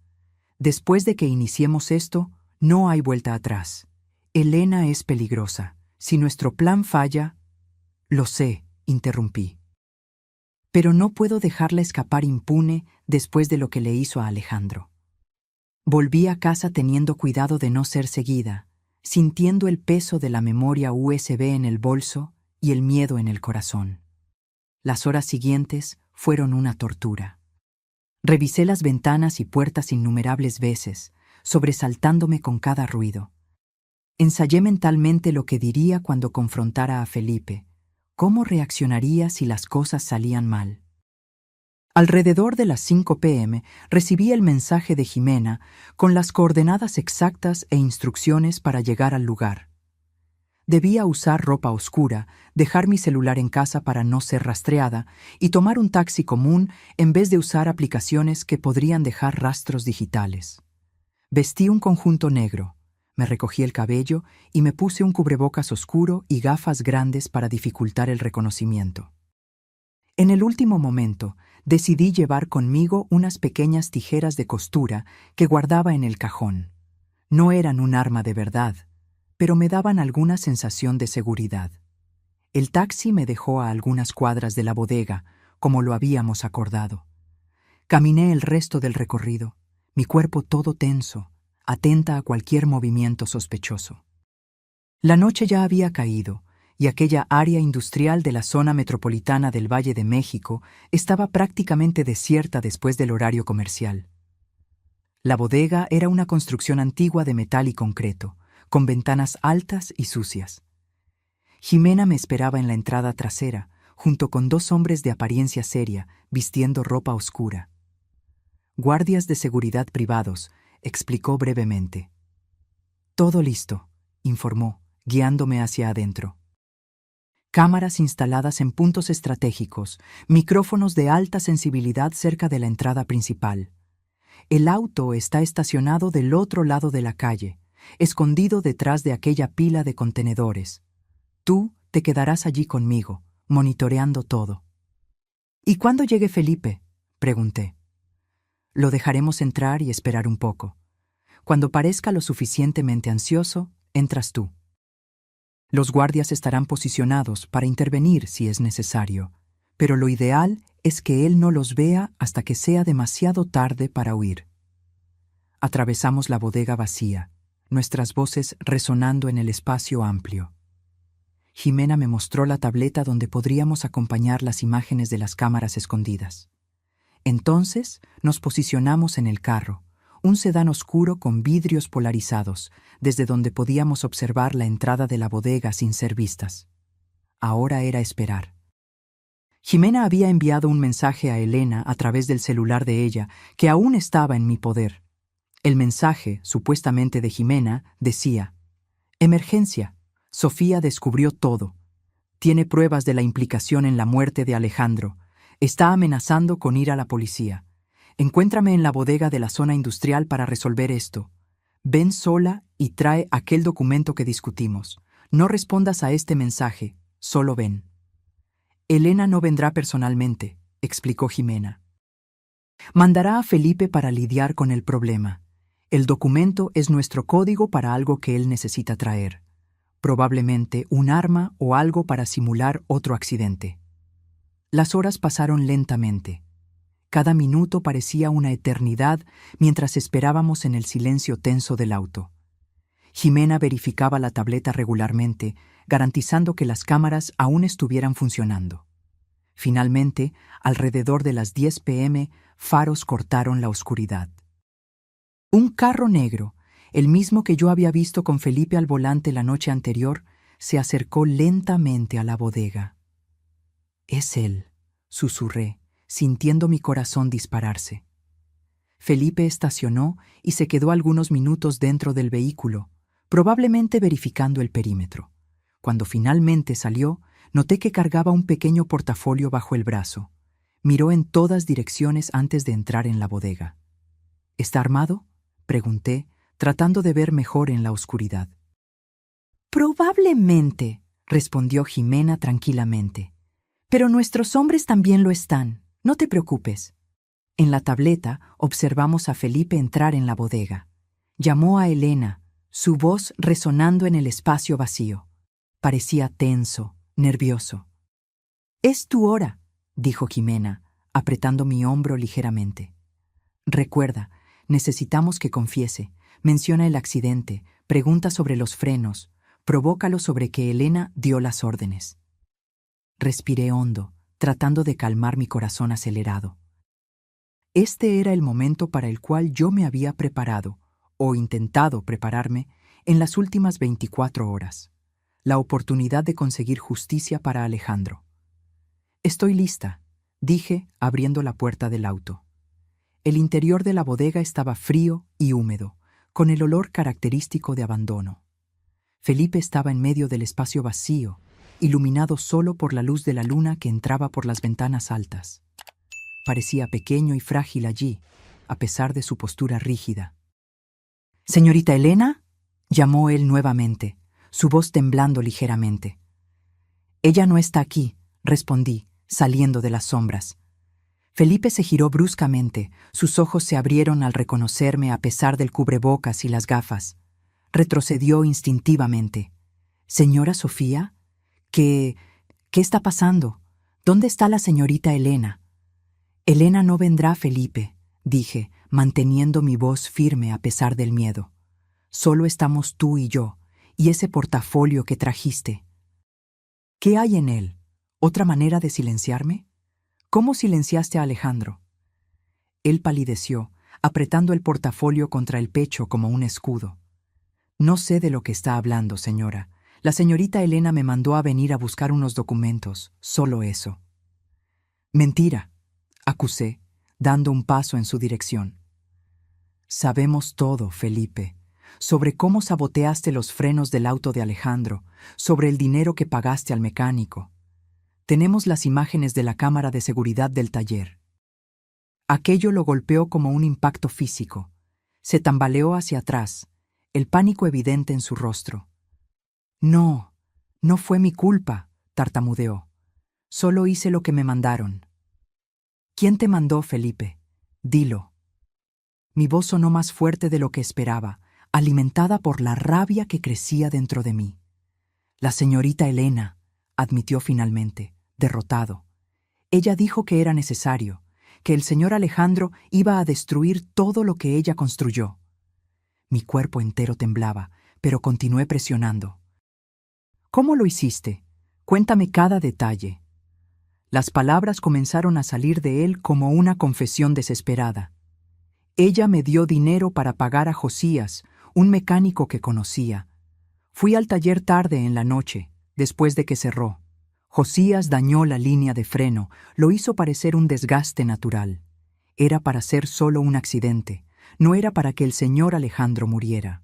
Después de que iniciemos esto, no hay vuelta atrás. Elena es peligrosa. Si nuestro plan falla... Lo sé, interrumpí. Pero no puedo dejarla escapar impune después de lo que le hizo a Alejandro. Volví a casa teniendo cuidado de no ser seguida, sintiendo el peso de la memoria USB en el bolso y el miedo en el corazón. Las horas siguientes fueron una tortura. Revisé las ventanas y puertas innumerables veces, sobresaltándome con cada ruido. Ensayé mentalmente lo que diría cuando confrontara a Felipe, cómo reaccionaría si las cosas salían mal. Alrededor de las 5 p.m. recibí el mensaje de Jimena con las coordenadas exactas e instrucciones para llegar al lugar. Debía usar ropa oscura, dejar mi celular en casa para no ser rastreada y tomar un taxi común en vez de usar aplicaciones que podrían dejar rastros digitales. Vestí un conjunto negro, me recogí el cabello y me puse un cubrebocas oscuro y gafas grandes para dificultar el reconocimiento. En el último momento, decidí llevar conmigo unas pequeñas tijeras de costura que guardaba en el cajón. No eran un arma de verdad, pero me daban alguna sensación de seguridad. El taxi me dejó a algunas cuadras de la bodega, como lo habíamos acordado. Caminé el resto del recorrido, mi cuerpo todo tenso, atenta a cualquier movimiento sospechoso. La noche ya había caído, y aquella área industrial de la zona metropolitana del Valle de México estaba prácticamente desierta después del horario comercial. La bodega era una construcción antigua de metal y concreto, con ventanas altas y sucias. Jimena me esperaba en la entrada trasera, junto con 2 hombres de apariencia seria, vistiendo ropa oscura. Guardias de seguridad privados, explicó brevemente. Todo listo, informó, guiándome hacia adentro. Cámaras instaladas en puntos estratégicos, micrófonos de alta sensibilidad cerca de la entrada principal. El auto está estacionado del otro lado de la calle, escondido detrás de aquella pila de contenedores. Tú te quedarás allí conmigo, monitoreando todo. ¿Y cuándo llegue Felipe?, pregunté. Lo dejaremos entrar y esperar un poco. Cuando parezca lo suficientemente ansioso, entras tú. Los guardias estarán posicionados para intervenir si es necesario, pero lo ideal es que él no los vea hasta que sea demasiado tarde para huir. Atravesamos la bodega vacía, nuestras voces resonando en el espacio amplio. Jimena me mostró la tableta donde podríamos acompañar las imágenes de las cámaras escondidas. Entonces nos posicionamos en el carro, un sedán oscuro con vidrios polarizados, desde donde podíamos observar la entrada de la bodega sin ser vistas. Ahora era esperar. Jimena había enviado un mensaje a Elena a través del celular de ella, que aún estaba en mi poder. El mensaje, supuestamente de Jimena, decía: «Emergencia. Sofía descubrió todo. Tiene pruebas de la implicación en la muerte de Alejandro. Está amenazando con ir a la policía. Encuéntrame en la bodega de la zona industrial para resolver esto. Ven sola y trae aquel documento que discutimos. No respondas a este mensaje, solo ven». Elena no vendrá personalmente, explicó Jimena. Mandará a Felipe para lidiar con el problema. El documento es nuestro código para algo que él necesita traer. Probablemente un arma o algo para simular otro accidente. Las horas pasaron lentamente. Cada minuto parecía una eternidad mientras esperábamos en el silencio tenso del auto. Jimena verificaba la tableta regularmente, garantizando que las cámaras aún estuvieran funcionando. Finalmente, alrededor de las 10 p.m., faros cortaron la oscuridad. Un carro negro, el mismo que yo había visto con Felipe al volante la noche anterior, se acercó lentamente a la bodega. «Es él», susurré, sintiendo mi corazón dispararse. Felipe estacionó y se quedó algunos minutos dentro del vehículo, probablemente verificando el perímetro. Cuando finalmente salió, noté que cargaba un pequeño portafolio bajo el brazo. Miró en todas direcciones antes de entrar en la bodega. ¿Está armado?, pregunté, tratando de ver mejor en la oscuridad. Probablemente, respondió Jimena tranquilamente. Pero nuestros hombres también lo están, no te preocupes. En la tableta observamos a Felipe entrar en la bodega. Llamó a Elena, su voz resonando en el espacio vacío. Parecía tenso, nervioso. «Es tu hora», dijo Jimena, apretando mi hombro ligeramente. «Recuerda, necesitamos que confiese. Menciona el accidente, pregunta sobre los frenos, provócalo sobre que Elena dio las órdenes». Respiré hondo, tratando de calmar mi corazón acelerado. Este era el momento para el cual yo me había preparado, o intentado prepararme, en las últimas 24 horas. La oportunidad de conseguir justicia para Alejandro. «Estoy lista», dije, abriendo la puerta del auto. El interior de la bodega estaba frío y húmedo, con el olor característico de abandono. Felipe estaba en medio del espacio vacío, iluminado solo por la luz de la luna que entraba por las ventanas altas. Parecía pequeño y frágil allí, a pesar de su postura rígida. «¿Señorita Elena?», llamó él nuevamente, su voz temblando ligeramente. «Ella no está aquí», respondí, saliendo de las sombras. Felipe se giró bruscamente, sus ojos se abrieron al reconocerme a pesar del cubrebocas y las gafas. Retrocedió instintivamente. «¿Señora Sofía? ¿Qué está pasando? ¿Dónde está la señorita Elena?» «Elena no vendrá, Felipe», dije, manteniendo mi voz firme a pesar del miedo. «Solo estamos tú y yo, y ese portafolio que trajiste». «¿Qué hay en él? ¿Otra manera de silenciarme? ¿Cómo silenciaste a Alejandro?» Él palideció, apretando el portafolio contra el pecho como un escudo. «No sé de lo que está hablando, señora. La señorita Elena me mandó a venir a buscar unos documentos, solo eso». «Mentira», acusé, dando un paso en su dirección. «Sabemos todo, Felipe, sobre cómo saboteaste los frenos del auto de Alejandro, sobre el dinero que pagaste al mecánico. Tenemos las imágenes de la cámara de seguridad del taller. Aquello lo golpeó como un impacto físico. Se tambaleó hacia atrás, el pánico evidente en su rostro. «No, no fue mi culpa», tartamudeó. «Solo hice lo que me mandaron». «¿Quién te mandó, Felipe? Dilo». Mi voz sonó más fuerte de lo que esperaba, alimentada por la rabia que crecía dentro de mí. «La señorita Elena», admitió finalmente, derrotado. «Ella dijo que era necesario, que el señor Alejandro iba a destruir todo lo que ella construyó». Mi cuerpo entero temblaba, pero continué presionando. «¿Cómo lo hiciste? Cuéntame cada detalle». Las palabras comenzaron a salir de él como una confesión desesperada. «Ella me dio dinero para pagar a Josías, un mecánico que conocía. Fui al taller tarde en la noche, después de que cerró. Josías dañó la línea de freno, lo hizo parecer un desgaste natural. Era para ser solo un accidente, no era para que el señor Alejandro muriera».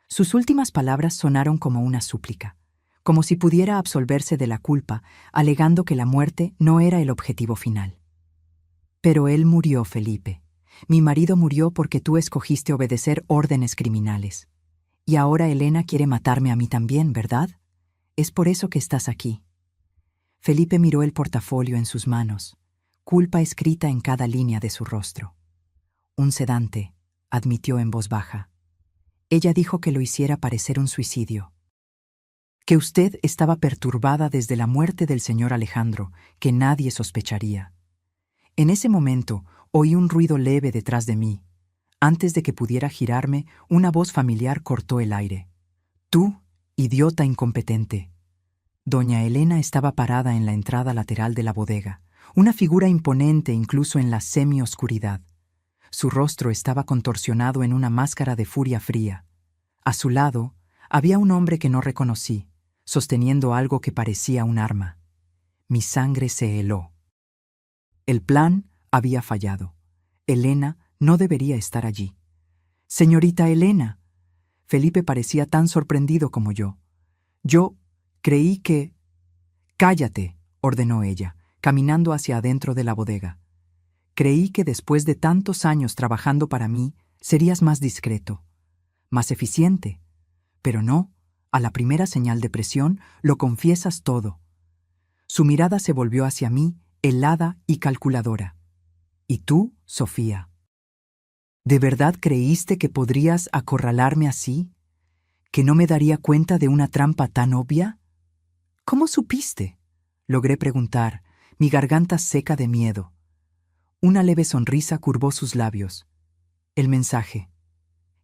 Sus últimas palabras sonaron como una súplica, como si pudiera absolverse de la culpa, alegando que la muerte no era el objetivo final. «Pero él murió, Felipe. Mi marido murió porque tú escogiste obedecer órdenes criminales. Y ahora Elena quiere matarme a mí también, ¿verdad? Es por eso que estás aquí». Felipe miró el portafolio en sus manos, culpa escrita en cada línea de su rostro. «Un sedante», admitió en voz baja. «Ella dijo que lo hiciera parecer un suicidio. Que usted estaba perturbada desde la muerte del señor Alejandro, que nadie sospecharía». En ese momento oí un ruido leve detrás de mí. Antes de que pudiera girarme, una voz familiar cortó el aire. «Tú, idiota incompetente». Doña Elena estaba parada en la entrada lateral de la bodega, una figura imponente incluso en la semioscuridad. Su rostro estaba contorsionado en una máscara de furia fría. A su lado había un hombre que no reconocí, sosteniendo algo que parecía un arma. Mi sangre se heló. El plan había fallado. Elena No debería estar allí. Señorita Elena. Felipe parecía tan sorprendido como yo. Yo creí que... Cállate, ordenó ella, caminando hacia adentro de la bodega. Creí que después de tantos años trabajando para mí, serías más discreto, más eficiente. Pero no, a la primera señal de presión, lo confiesas todo. Su mirada se volvió hacia mí, helada y calculadora. ¿Y tú, Sofía? ¿De verdad creíste que podrías acorralarme así? ¿Que no me daría cuenta de una trampa tan obvia? ¿Cómo supiste? Logré preguntar, mi garganta seca de miedo. Una leve sonrisa curvó sus labios. El mensaje.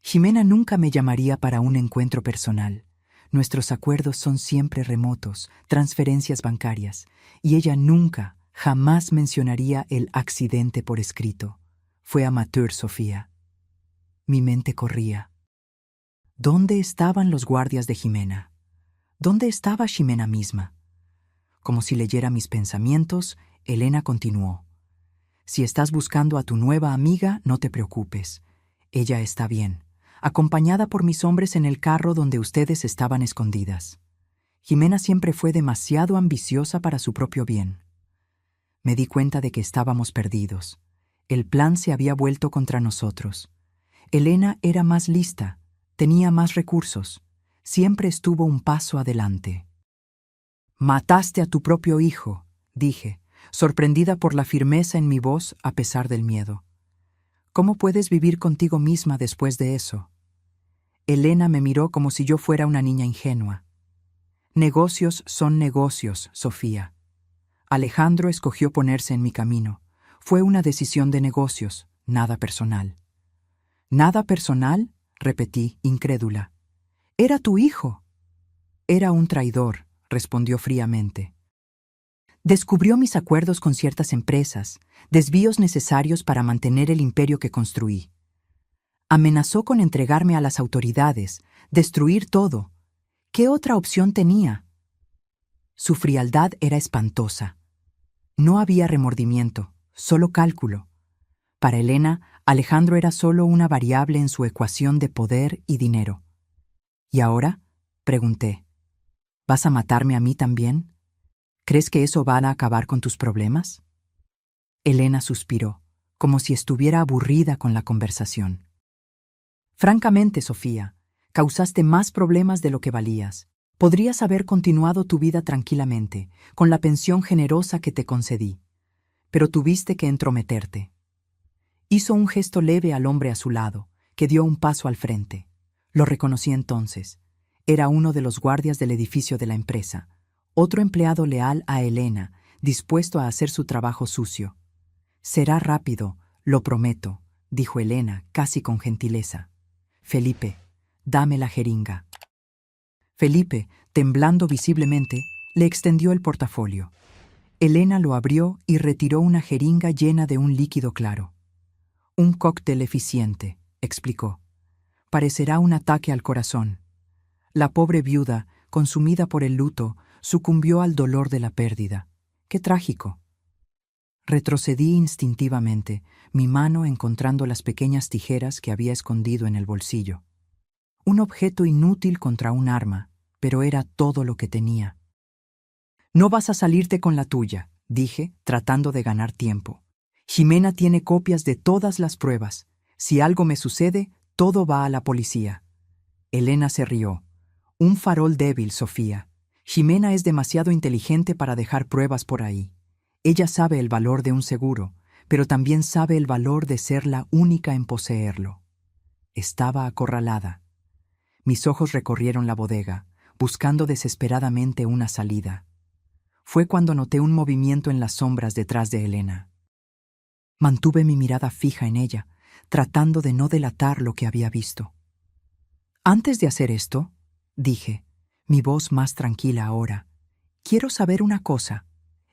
Ximena nunca me llamaría para un encuentro personal. Nuestros acuerdos son siempre remotos, transferencias bancarias, y ella nunca, jamás mencionaría el accidente por escrito. Fue amateur, Sofía. Mi mente corría. ¿Dónde estaban los guardias de Ximena? ¿Dónde estaba Ximena misma? Como si leyera mis pensamientos, Elena continuó. Si estás buscando a tu nueva amiga, no te preocupes. Ella está bien, acompañada por mis hombres en el carro donde ustedes estaban escondidas. Ximena siempre fue demasiado ambiciosa para su propio bien. Me di cuenta de que estábamos perdidos. El plan se había vuelto contra nosotros. Elena era más lista, tenía más recursos, siempre estuvo un paso adelante. Mataste a tu propio hijo, dije, sorprendida por la firmeza en mi voz a pesar del miedo. ¿Cómo puedes vivir contigo misma después de eso? Elena me miró como si yo fuera una niña ingenua. Negocios son negocios, Sofía. Alejandro escogió ponerse en mi camino. Fue una decisión de negocios, nada personal. ¿Nada personal?, repetí, incrédula. Era tu hijo. Era un traidor, respondió fríamente. Descubrió mis acuerdos con ciertas empresas, desvíos necesarios para mantener el imperio que construí. Amenazó con entregarme a las autoridades, destruir todo. ¿Qué otra opción tenía? Su frialdad era espantosa. No había remordimiento, solo cálculo. Para Elena, Alejandro era solo una variable en su ecuación de poder y dinero. ¿Y ahora?, pregunté. ¿Vas a matarme a mí también? ¿Crees que eso va a acabar con tus problemas? Elena suspiró, como si estuviera aburrida con la conversación. Francamente, Sofía, causaste más problemas de lo que valías. Podrías haber continuado tu vida tranquilamente, con la pensión generosa que te concedí. Pero tuviste que entrometerte. Hizo un gesto leve al hombre a su lado, que dio un paso al frente. Lo reconocí entonces. Era uno de los guardias del edificio de la empresa, otro empleado leal a Elena, dispuesto a hacer su trabajo sucio. Será rápido, lo prometo, dijo Elena, casi con gentileza. Felipe, dame la jeringa. Felipe, temblando visiblemente, le extendió el portafolio. Elena lo abrió y retiró una jeringa llena de un líquido claro. Un cóctel eficiente, explicó. Parecerá un ataque al corazón. La pobre viuda, consumida por el luto, sucumbió al dolor de la pérdida. ¡Qué trágico! Retrocedí instintivamente, mi mano encontrando las pequeñas tijeras que había escondido en el bolsillo. Un objeto inútil contra un arma, pero era todo lo que tenía. No vas a salirte con la tuya, dije, tratando de ganar tiempo. Ximena tiene copias de todas las pruebas. Si algo me sucede, todo va a la policía. Elena se rió. Un farol débil, Sofía. Ximena es demasiado inteligente para dejar pruebas por ahí. Ella sabe el valor de un seguro, pero también sabe el valor de ser la única en poseerlo. Estaba acorralada. Mis ojos recorrieron la bodega, buscando desesperadamente una salida. Fue cuando noté un movimiento en las sombras detrás de Elena. Mantuve mi mirada fija en ella, tratando de no delatar lo que había visto. Antes de hacer esto, dije, mi voz más tranquila ahora, quiero saber una cosa.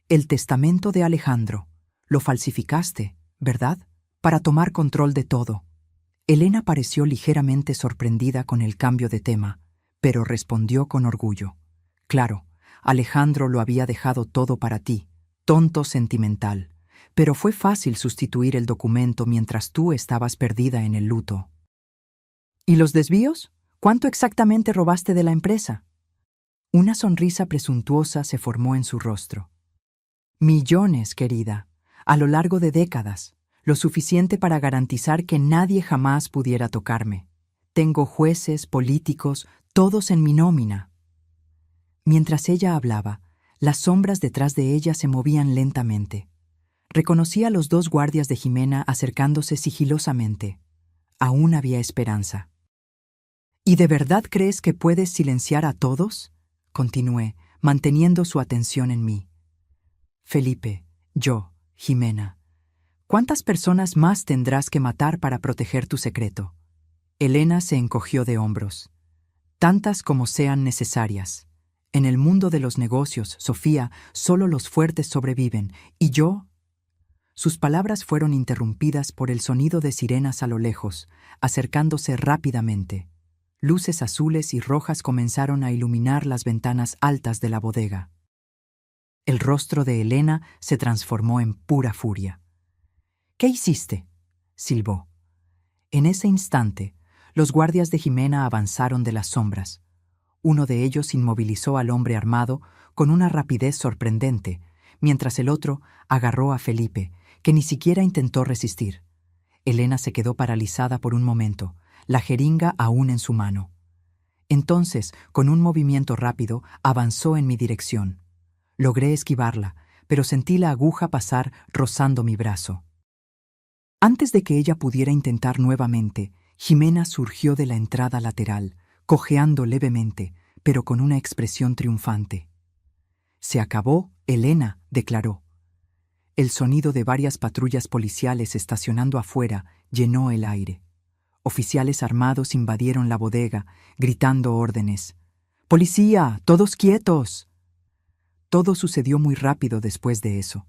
El testamento de Alejandro, lo falsificaste, ¿verdad? Para tomar control de todo. Elena pareció ligeramente sorprendida con el cambio de tema, pero respondió con orgullo. Claro, Alejandro lo había dejado todo para ti, tonto sentimental. pero fue fácil sustituir el documento mientras tú estabas perdida en el luto. ¿Y los desvíos? ¿Cuánto exactamente robaste de la empresa? Una sonrisa presuntuosa se formó en su rostro. Millones, querida, a lo largo de décadas, lo suficiente para garantizar que nadie jamás pudiera tocarme. Tengo jueces, políticos, todos en mi nómina. Mientras ella hablaba, las sombras detrás de ella se movían lentamente. Reconocí a los 2 guardias de Jimena acercándose sigilosamente. Aún había esperanza. ¿Y de verdad crees que puedes silenciar a todos? Continué, manteniendo su atención en mí. Felipe, yo, Jimena. ¿Cuántas personas más tendrás que matar para proteger tu secreto? Elena se encogió de hombros. Tantas como sean necesarias. En el mundo de los negocios, Sofía, solo los fuertes sobreviven, y yo... Sus palabras fueron interrumpidas por el sonido de sirenas a lo lejos, acercándose rápidamente. Luces azules y rojas comenzaron a iluminar las ventanas altas de la bodega. El rostro de Elena se transformó en pura furia. «¿Qué hiciste?», silbó. En ese instante, los guardias de Jimena avanzaron de las sombras. Uno de ellos inmovilizó al hombre armado con una rapidez sorprendente, mientras el otro agarró a Felipe, que ni siquiera intentó resistir. Elena se quedó paralizada por un momento, la jeringa aún en su mano. Entonces, con un movimiento rápido, avanzó en mi dirección. Logré esquivarla, pero sentí la aguja pasar rozando mi brazo. Antes de que ella pudiera intentar nuevamente, Jimena surgió de la entrada lateral, cojeando levemente, pero con una expresión triunfante. «Se acabó, Elena», declaró. El sonido de varias patrullas policiales estacionando afuera llenó el aire. Oficiales armados invadieron la bodega, gritando órdenes. «¡Policía! ¡Todos quietos!». Todo sucedió muy rápido después de eso.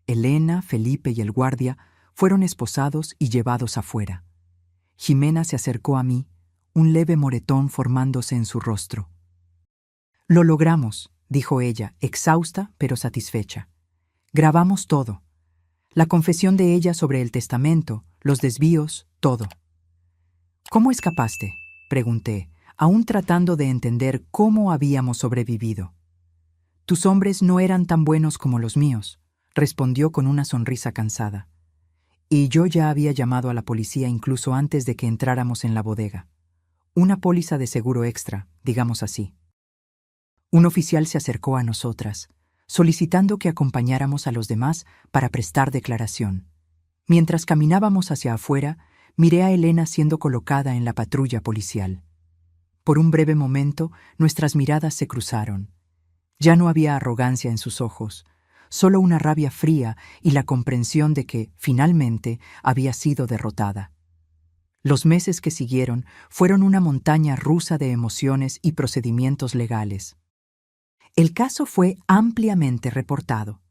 Elena, Felipe y el guardia fueron esposados y llevados afuera. Jimena se acercó a mí, un leve moretón formándose en su rostro. «Lo logramos», dijo ella, exhausta pero satisfecha. «Grabamos todo. La confesión de ella sobre el testamento, los desvíos, todo». «¿Cómo escapaste?», pregunté, aún tratando de entender cómo habíamos sobrevivido. «Tus hombres no eran tan buenos como los míos», respondió con una sonrisa cansada. «Y yo ya había llamado a la policía incluso antes de que entráramos en la bodega. Una póliza de seguro extra, digamos así». Un oficial se acercó a nosotras, solicitando que acompañáramos a los demás para prestar declaración. Mientras caminábamos hacia afuera, miré a Elena siendo colocada en la patrulla policial. Por un breve momento, nuestras miradas se cruzaron. Ya no había arrogancia en sus ojos, solo una rabia fría y la comprensión de que, finalmente, había sido derrotada. Los meses que siguieron fueron una montaña rusa de emociones y procedimientos legales. El caso fue ampliamente reportado.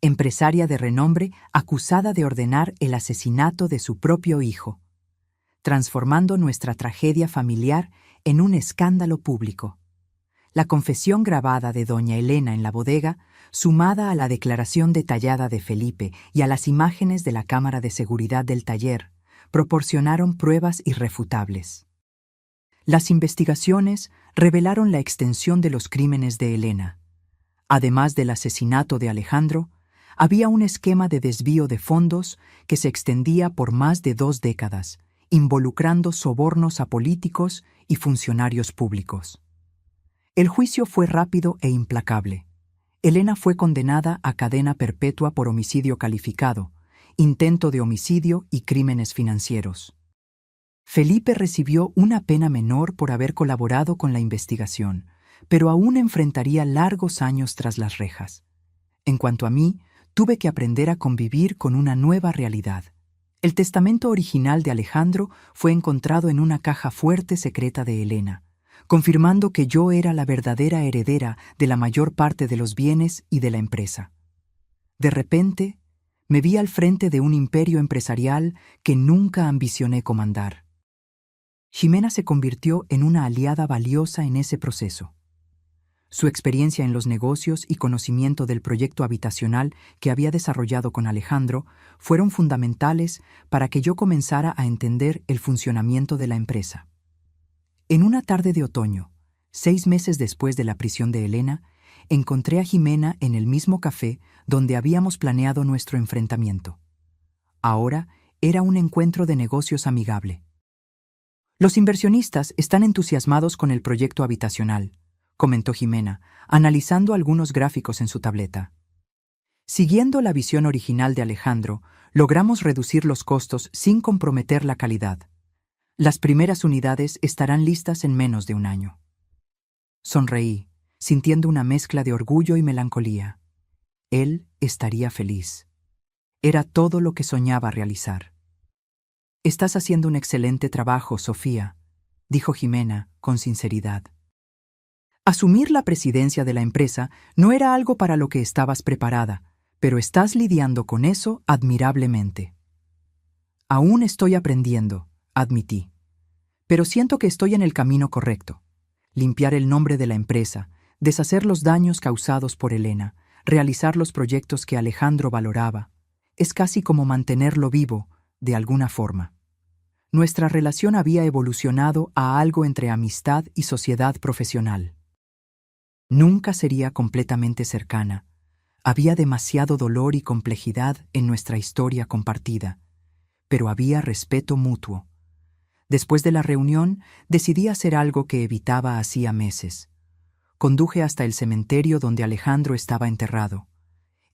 Empresaria de renombre acusada de ordenar el asesinato de su propio hijo, transformando nuestra tragedia familiar en un escándalo público. La confesión grabada de doña Elena en la bodega, sumada a la declaración detallada de Felipe y a las imágenes de la cámara de seguridad del taller, proporcionaron pruebas irrefutables. Las investigaciones revelaron la extensión de los crímenes de Elena. Además del asesinato de Alejandro, había un esquema de desvío de fondos que se extendía por más de 2 décadas, involucrando sobornos a políticos y funcionarios públicos. El juicio fue rápido e implacable. Elena fue condenada a cadena perpetua por homicidio calificado, intento de homicidio y crímenes financieros. Felipe recibió una pena menor por haber colaborado con la investigación, pero aún enfrentaría largos años tras las rejas. En cuanto a mí, tuve que aprender a convivir con una nueva realidad. El testamento original de Alejandro fue encontrado en una caja fuerte secreta de Elena, confirmando que yo era la verdadera heredera de la mayor parte de los bienes y de la empresa. De repente, me vi al frente de un imperio empresarial que nunca ambicioné comandar. Jimena se convirtió en una aliada valiosa en ese proceso. Su experiencia en los negocios y conocimiento del proyecto habitacional que había desarrollado con Alejandro fueron fundamentales para que yo comenzara a entender el funcionamiento de la empresa. En una tarde de otoño, 6 meses después de la prisión de Elena, encontré a Jimena en el mismo café donde habíamos planeado nuestro enfrentamiento. Ahora era un encuentro de negocios amigable. Los inversionistas están entusiasmados con el proyecto habitacional, comentó Jimena, analizando algunos gráficos en su tableta. Siguiendo la visión original de Alejandro, logramos reducir los costos sin comprometer la calidad. Las primeras unidades estarán listas en menos de un año. Sonreí, sintiendo una mezcla de orgullo y melancolía. Él estaría feliz. Era todo lo que soñaba realizar. «Estás haciendo un excelente trabajo, Sofía», dijo Jimena con sinceridad. Asumir la presidencia de la empresa no era algo para lo que estabas preparada, pero estás lidiando con eso admirablemente. Aún estoy aprendiendo, admití. Pero siento que estoy en el camino correcto. Limpiar el nombre de la empresa, deshacer los daños causados por Elena, realizar los proyectos que Alejandro valoraba, es casi como mantenerlo vivo, de alguna forma. Nuestra relación había evolucionado a algo entre amistad y sociedad profesional. Nunca sería completamente cercana. Había demasiado dolor y complejidad en nuestra historia compartida, pero había respeto mutuo. Después de la reunión, decidí hacer algo que evitaba hacía meses. Conduje hasta el cementerio donde Alejandro estaba enterrado.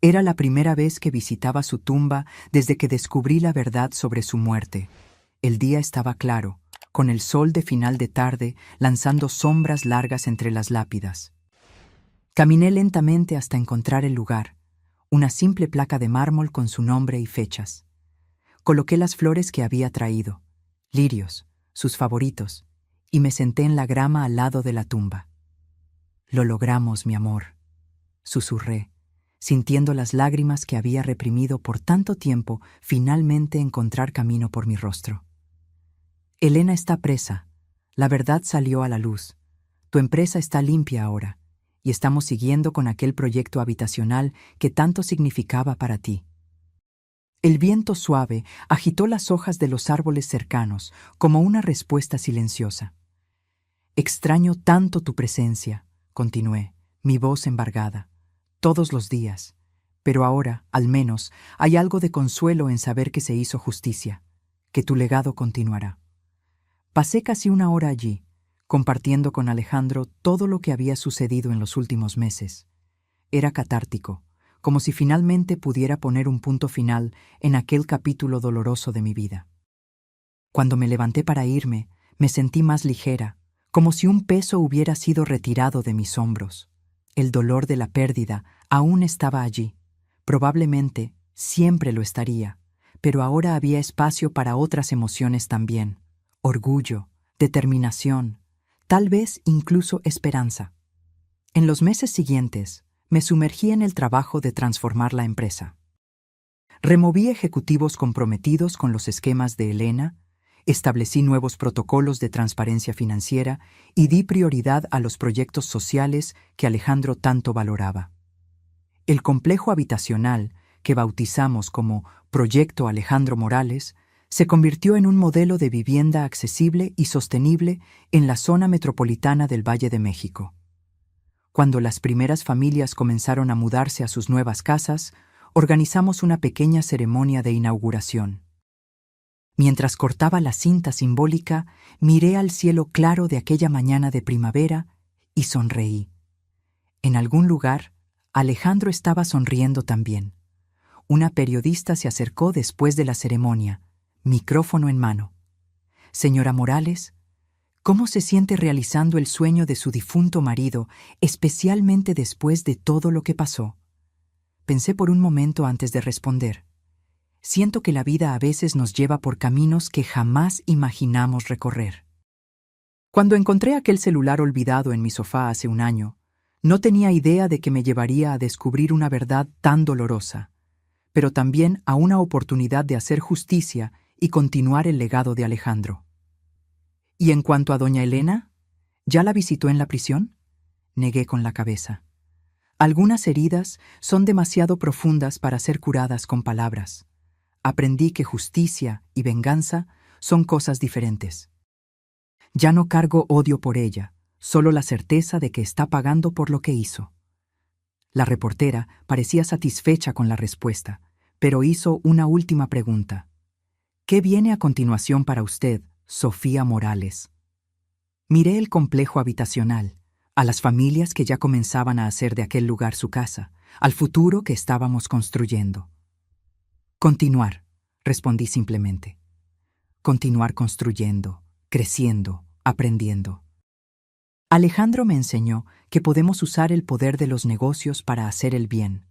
Era la primera vez que visitaba su tumba desde que descubrí la verdad sobre su muerte. El día estaba claro, con el sol de final de tarde lanzando sombras largas entre las lápidas. Caminé lentamente hasta encontrar el lugar, una simple placa de mármol con su nombre y fechas. Coloqué las flores que había traído, lirios, sus favoritos, y me senté en la grama al lado de la tumba. «Lo logramos, mi amor», susurré, sintiendo las lágrimas que había reprimido por tanto tiempo finalmente encontrar camino por mi rostro. «Elena está presa. La verdad salió a la luz. Tu empresa está limpia ahora, y estamos siguiendo con aquel proyecto habitacional que tanto significaba para ti». El viento suave agitó las hojas de los árboles cercanos como una respuesta silenciosa. «Extraño tanto tu presencia», continué, mi voz embargada, «todos los días, pero ahora, al menos, hay algo de consuelo en saber que se hizo justicia, que tu legado continuará». Pasé casi una hora allí, compartiendo con Alejandro todo lo que había sucedido en los últimos meses. Era catártico, como si finalmente pudiera poner un punto final en aquel capítulo doloroso de mi vida. Cuando me levanté para irme, me sentí más ligera, como si un peso hubiera sido retirado de mis hombros. El dolor de la pérdida aún estaba allí. Probablemente siempre lo estaría, pero ahora había espacio para otras emociones también: orgullo, determinación, tal vez incluso esperanza. En los meses siguientes, me sumergí en el trabajo de transformar la empresa. Removí ejecutivos comprometidos con los esquemas de Elena, establecí nuevos protocolos de transparencia financiera y di prioridad a los proyectos sociales que Alejandro tanto valoraba. El complejo habitacional, que bautizamos como Proyecto Alejandro Morales, se convirtió en un modelo de vivienda accesible y sostenible en la zona metropolitana del Valle de México. Cuando las primeras familias comenzaron a mudarse a sus nuevas casas, organizamos una pequeña ceremonia de inauguración. Mientras cortaba la cinta simbólica, miré al cielo claro de aquella mañana de primavera y sonreí. En algún lugar, Alejandro estaba sonriendo también. Una periodista se acercó después de la ceremonia, micrófono en mano. «Señora Morales, ¿cómo se siente realizando el sueño de su difunto marido, especialmente después de todo lo que pasó?» Pensé por un momento antes de responder. Siento que la vida a veces nos lleva por caminos que jamás imaginamos recorrer. Cuando encontré aquel celular olvidado en mi sofá hace un año, no tenía idea de que me llevaría a descubrir una verdad tan dolorosa, pero también a una oportunidad de hacer justicia y continuar el legado de Alejandro. «¿Y en cuanto a doña Elena? ¿Ya la visitó en la prisión?», negué con la cabeza. Algunas heridas son demasiado profundas para ser curadas con palabras. Aprendí que justicia y venganza son cosas diferentes. Ya no cargo odio por ella, solo la certeza de que está pagando por lo que hizo. La reportera parecía satisfecha con la respuesta, pero hizo una última pregunta. ¿Qué viene a continuación para usted, Sofía Morales? Miré el complejo habitacional, a las familias que ya comenzaban a hacer de aquel lugar su casa, al futuro que estábamos construyendo. Continuar, respondí simplemente. Continuar construyendo, creciendo, aprendiendo. Alejandro me enseñó que podemos usar el poder de los negocios para hacer el bien.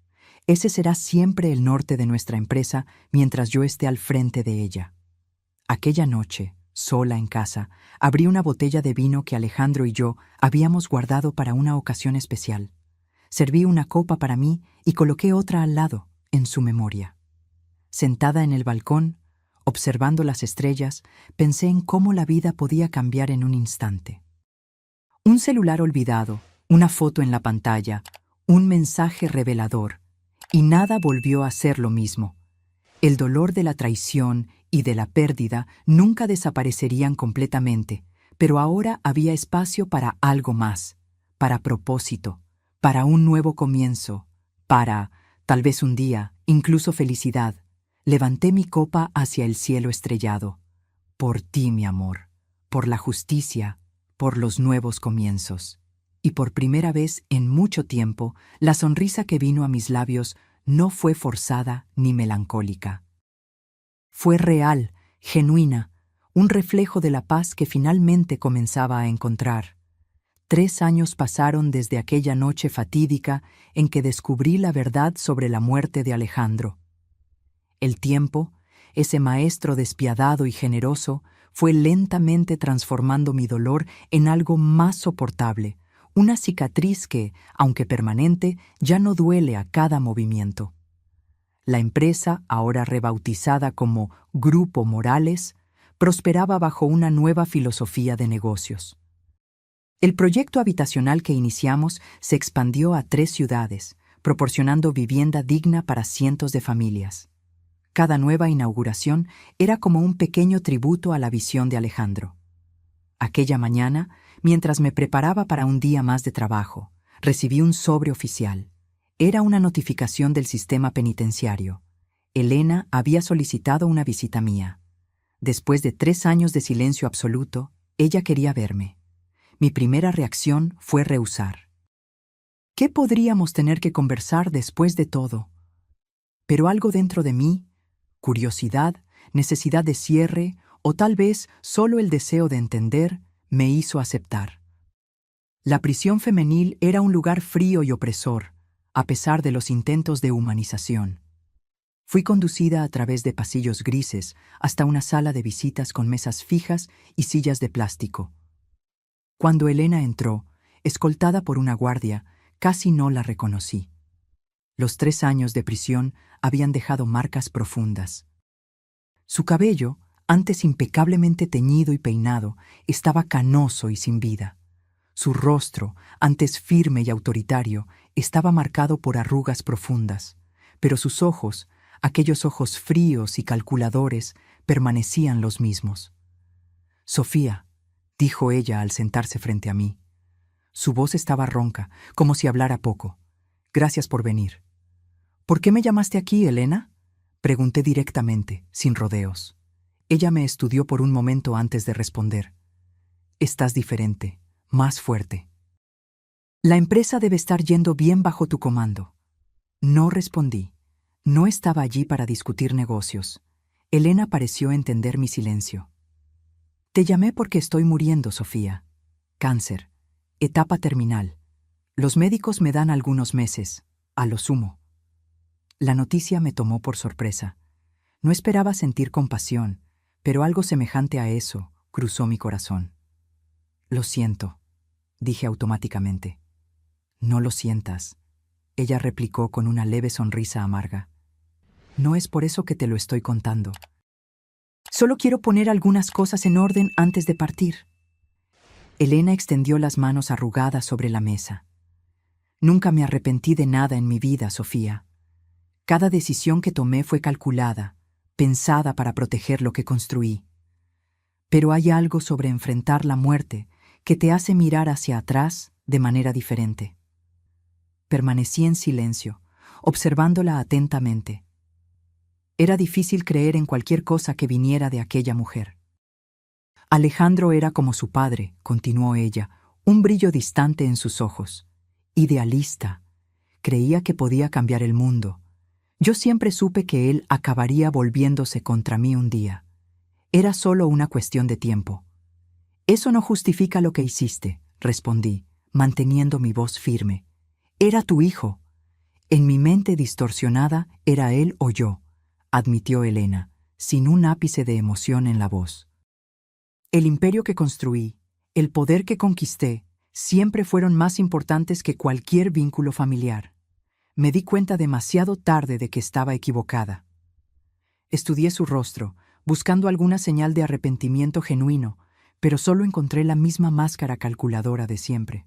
Ese será siempre el norte de nuestra empresa mientras yo esté al frente de ella. Aquella noche, sola en casa, abrí una botella de vino que Alejandro y yo habíamos guardado para una ocasión especial. Serví una copa para mí y coloqué otra al lado, en su memoria. Sentada en el balcón, observando las estrellas, pensé en cómo la vida podía cambiar en un instante. Un celular olvidado, una foto en la pantalla, un mensaje revelador, y nada volvió a ser lo mismo. El dolor de la traición y de la pérdida nunca desaparecerían completamente, pero ahora había espacio para algo más, para propósito, para un nuevo comienzo, para, tal vez un día, incluso felicidad. Levanté mi copa hacia el cielo estrellado. Por ti, mi amor, por la justicia, por los nuevos comienzos. Y por primera vez en mucho tiempo, la sonrisa que vino a mis labios no fue forzada ni melancólica. Fue real, genuina, un reflejo de la paz que finalmente comenzaba a encontrar. 3 años pasaron desde aquella noche fatídica en que descubrí la verdad sobre la muerte de Alejandro. El tiempo, ese maestro despiadado y generoso, fue lentamente transformando mi dolor en algo más soportable, una cicatriz que, aunque permanente, ya no duele a cada movimiento. La empresa, ahora rebautizada como Grupo Morales, prosperaba bajo una nueva filosofía de negocios. El proyecto habitacional que iniciamos se expandió a 3 ciudades, proporcionando vivienda digna para cientos de familias. Cada nueva inauguración era como un pequeño tributo a la visión de Alejandro. Aquella mañana, mientras me preparaba para un día más de trabajo, recibí un sobre oficial. Era una notificación del sistema penitenciario. Elena había solicitado una visita mía. Después de 3 años de silencio absoluto, ella quería verme. Mi primera reacción fue rehusar. ¿Qué podríamos tener que conversar después de todo? Pero algo dentro de mí, curiosidad, necesidad de cierre o tal vez solo el deseo de entender, me hizo aceptar. La prisión femenil era un lugar frío y opresor, a pesar de los intentos de humanización. Fui conducida a través de pasillos grises hasta una sala de visitas con mesas fijas y sillas de plástico. Cuando Elena entró, escoltada por una guardia, casi no la reconocí. Los 3 años de prisión habían dejado marcas profundas. Su cabello, antes impecablemente teñido y peinado, estaba canoso y sin vida. Su rostro, antes firme y autoritario, estaba marcado por arrugas profundas, pero sus ojos, aquellos ojos fríos y calculadores, permanecían los mismos. «Sofía», dijo ella al sentarse frente a mí. Su voz estaba ronca, como si hablara poco. «Gracias por venir». «¿Por qué me llamaste aquí, Elena?», pregunté directamente, sin rodeos. Ella me estudió por un momento antes de responder. «Estás diferente, más fuerte. La empresa debe estar yendo bien bajo tu comando». No respondí. No estaba allí para discutir negocios. Elena pareció entender mi silencio. «Te llamé porque estoy muriendo, Sofía. Cáncer. Etapa terminal. Los médicos me dan algunos meses, a lo sumo». La noticia me tomó por sorpresa. No esperaba sentir compasión, pero algo semejante a eso cruzó mi corazón. «Lo siento», dije automáticamente. «No lo sientas», ella replicó con una leve sonrisa amarga. «No es por eso que te lo estoy contando. Solo quiero poner algunas cosas en orden antes de partir». Elena extendió las manos arrugadas sobre la mesa. Nunca me arrepentí de nada en mi vida, Sofía. Cada decisión que tomé fue calculada, pensada para proteger lo que construí. Pero hay algo sobre enfrentar la muerte que te hace mirar hacia atrás de manera diferente. Permanecí en silencio, observándola atentamente. Era difícil creer en cualquier cosa que viniera de aquella mujer. Alejandro era como su padre, continuó ella, un brillo distante en sus ojos. Idealista. Creía que podía cambiar el mundo. Yo siempre supe que él acabaría volviéndose contra mí un día. Era solo una cuestión de tiempo. Eso no justifica lo que hiciste, respondí, manteniendo mi voz firme. Era tu hijo. En mi mente distorsionada era él o yo, admitió Elena, sin un ápice de emoción en la voz. El imperio que construí, el poder que conquisté, siempre fueron más importantes que cualquier vínculo familiar. Me di cuenta demasiado tarde de que estaba equivocada. Estudié su rostro, buscando alguna señal de arrepentimiento genuino, pero solo encontré la misma máscara calculadora de siempre.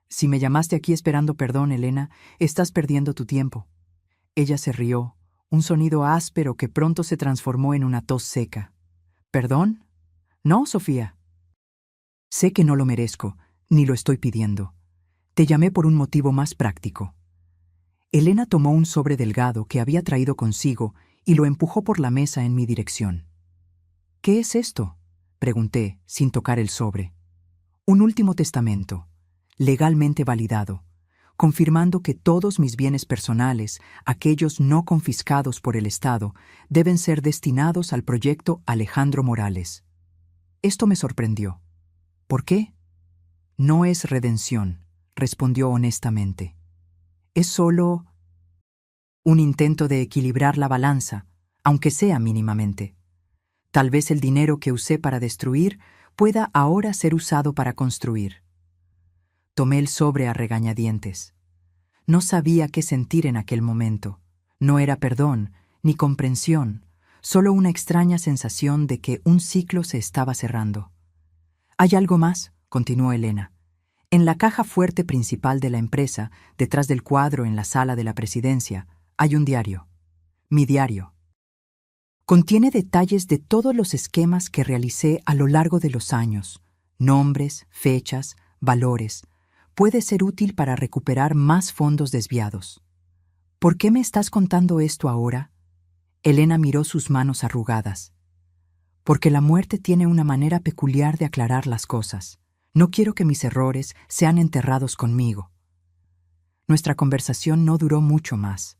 Si me llamaste aquí esperando perdón, Elena, estás perdiendo tu tiempo. Ella se rió, un sonido áspero que pronto se transformó en una tos seca. ¿Perdón? No, Sofía. Sé que no lo merezco, ni lo estoy pidiendo. Te llamé por un motivo más práctico. Elena tomó un sobre delgado que había traído consigo y lo empujó por la mesa en mi dirección. ¿Qué es esto?, pregunté, sin tocar el sobre. Un último testamento, legalmente validado, confirmando que todos mis bienes personales, aquellos no confiscados por el Estado, deben ser destinados al proyecto Alejandro Morales. Esto me sorprendió. ¿Por qué? No es redención, respondió honestamente. Es solo un intento de equilibrar la balanza, aunque sea mínimamente. Tal vez el dinero que usé para destruir pueda ahora ser usado para construir. Tomé el sobre a regañadientes. No sabía qué sentir en aquel momento. No era perdón, ni comprensión, solo una extraña sensación de que un ciclo se estaba cerrando. «Hay algo más», continuó Elena. «En la caja fuerte principal de la empresa, detrás del cuadro en la sala de la presidencia, hay un diario. Mi diario. Contiene detalles de todos los esquemas que realicé a lo largo de los años, nombres, fechas, valores. Puede ser útil para recuperar más fondos desviados». «¿Por qué me estás contando esto ahora?» Elena miró sus manos arrugadas. «Porque la muerte tiene una manera peculiar de aclarar las cosas. No quiero que mis errores sean enterrados conmigo». Nuestra conversación no duró mucho más.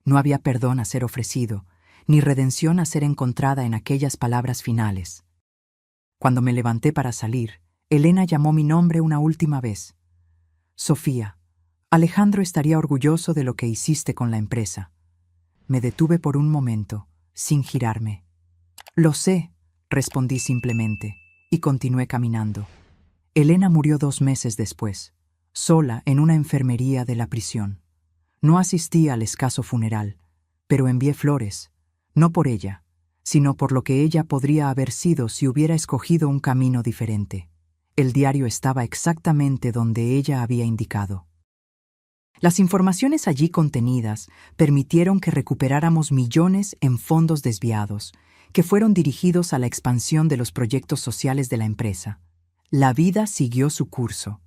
No había perdón a ser ofrecido, ni redención a ser encontrada en aquellas palabras finales. Cuando me levanté para salir, Elena llamó mi nombre una última vez. «Sofía, Alejandro estaría orgulloso de lo que hiciste con la empresa». Me detuve por un momento, sin girarme. «Lo sé», respondí simplemente, y continué caminando. Elena murió 2 meses después, sola en una enfermería de la prisión. No asistí al escaso funeral, pero envié flores, no por ella, sino por lo que ella podría haber sido si hubiera escogido un camino diferente. El diario estaba exactamente donde ella había indicado. Las informaciones allí contenidas permitieron que recuperáramos millones en fondos desviados, que fueron dirigidos a la expansión de los proyectos sociales de la empresa. La vida siguió su curso.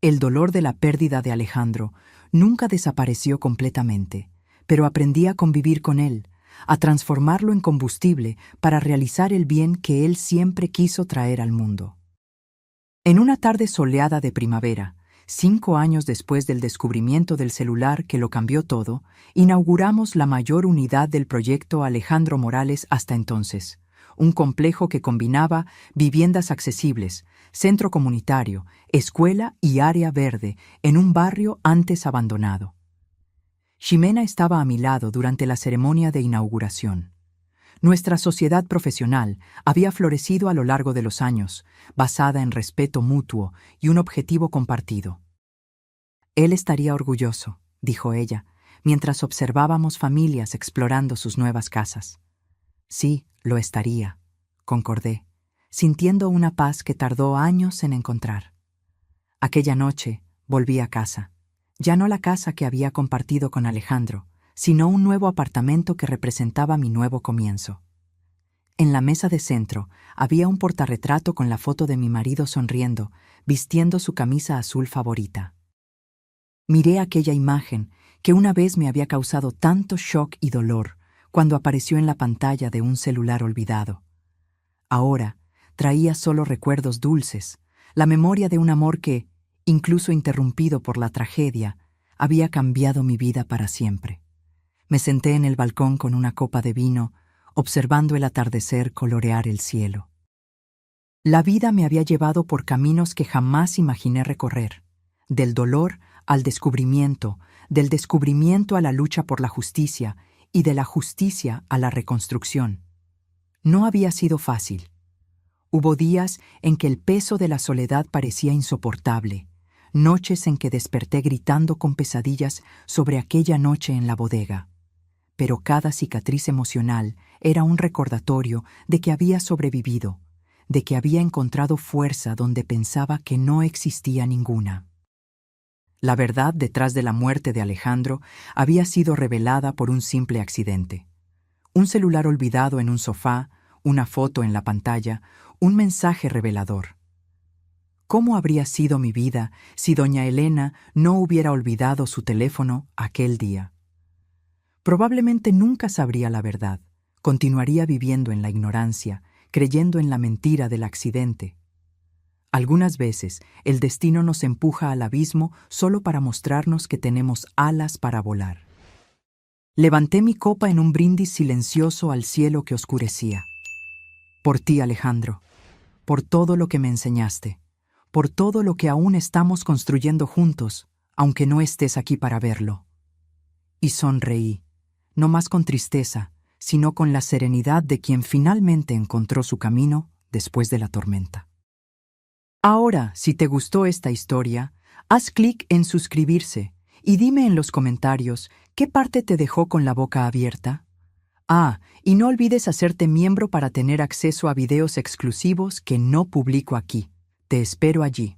El dolor de la pérdida de Alejandro nunca desapareció completamente, pero aprendí a convivir con él, a transformarlo en combustible para realizar el bien que él siempre quiso traer al mundo. En una tarde soleada de primavera, 5 años después del descubrimiento del celular que lo cambió todo, inauguramos la mayor unidad del proyecto Alejandro Morales hasta entonces, un complejo que combinaba viviendas accesibles, centro comunitario, escuela y área verde en un barrio antes abandonado. Ximena estaba a mi lado durante la ceremonia de inauguración. Nuestra sociedad profesional había florecido a lo largo de los años, basada en respeto mutuo y un objetivo compartido. «Él estaría orgulloso», dijo ella, mientras observábamos familias explorando sus nuevas casas. «Sí, lo estaría», concordé, sintiendo una paz que tardó años en encontrar. Aquella noche volví a casa. Ya no la casa que había compartido con Alejandro, sino un nuevo apartamento que representaba mi nuevo comienzo. En la mesa de centro había un portarretrato con la foto de mi marido sonriendo, vistiendo su camisa azul favorita. Miré aquella imagen que una vez me había causado tanto shock y dolor cuando apareció en la pantalla de un celular olvidado. Ahora traía solo recuerdos dulces, la memoria de un amor que, incluso interrumpido por la tragedia, había cambiado mi vida para siempre. Me senté en el balcón con una copa de vino, observando el atardecer colorear el cielo. La vida me había llevado por caminos que jamás imaginé recorrer, del dolor al descubrimiento, del descubrimiento a la lucha por la justicia y de la justicia a la reconstrucción. No había sido fácil. Hubo días en que el peso de la soledad parecía insoportable, noches en que desperté gritando con pesadillas sobre aquella noche en la bodega. Pero cada cicatriz emocional era un recordatorio de que había sobrevivido, de que había encontrado fuerza donde pensaba que no existía ninguna. La verdad detrás de la muerte de Alejandro había sido revelada por un simple accidente. Un celular olvidado en un sofá, una foto en la pantalla, un mensaje revelador. ¿Cómo habría sido mi vida si doña Elena no hubiera olvidado su teléfono aquel día? Probablemente nunca sabría la verdad. Continuaría viviendo en la ignorancia, creyendo en la mentira del accidente. Algunas veces, el destino nos empuja al abismo solo para mostrarnos que tenemos alas para volar. Levanté mi copa en un brindis silencioso al cielo que oscurecía. Por ti, Alejandro, por todo lo que me enseñaste, por todo lo que aún estamos construyendo juntos, aunque no estés aquí para verlo. Y sonreí, no más con tristeza, sino con la serenidad de quien finalmente encontró su camino después de la tormenta. Ahora, si te gustó esta historia, haz clic en suscribirse y dime en los comentarios qué parte te dejó con la boca abierta. Y no olvides hacerte miembro para tener acceso a videos exclusivos que no publico aquí. Te espero allí.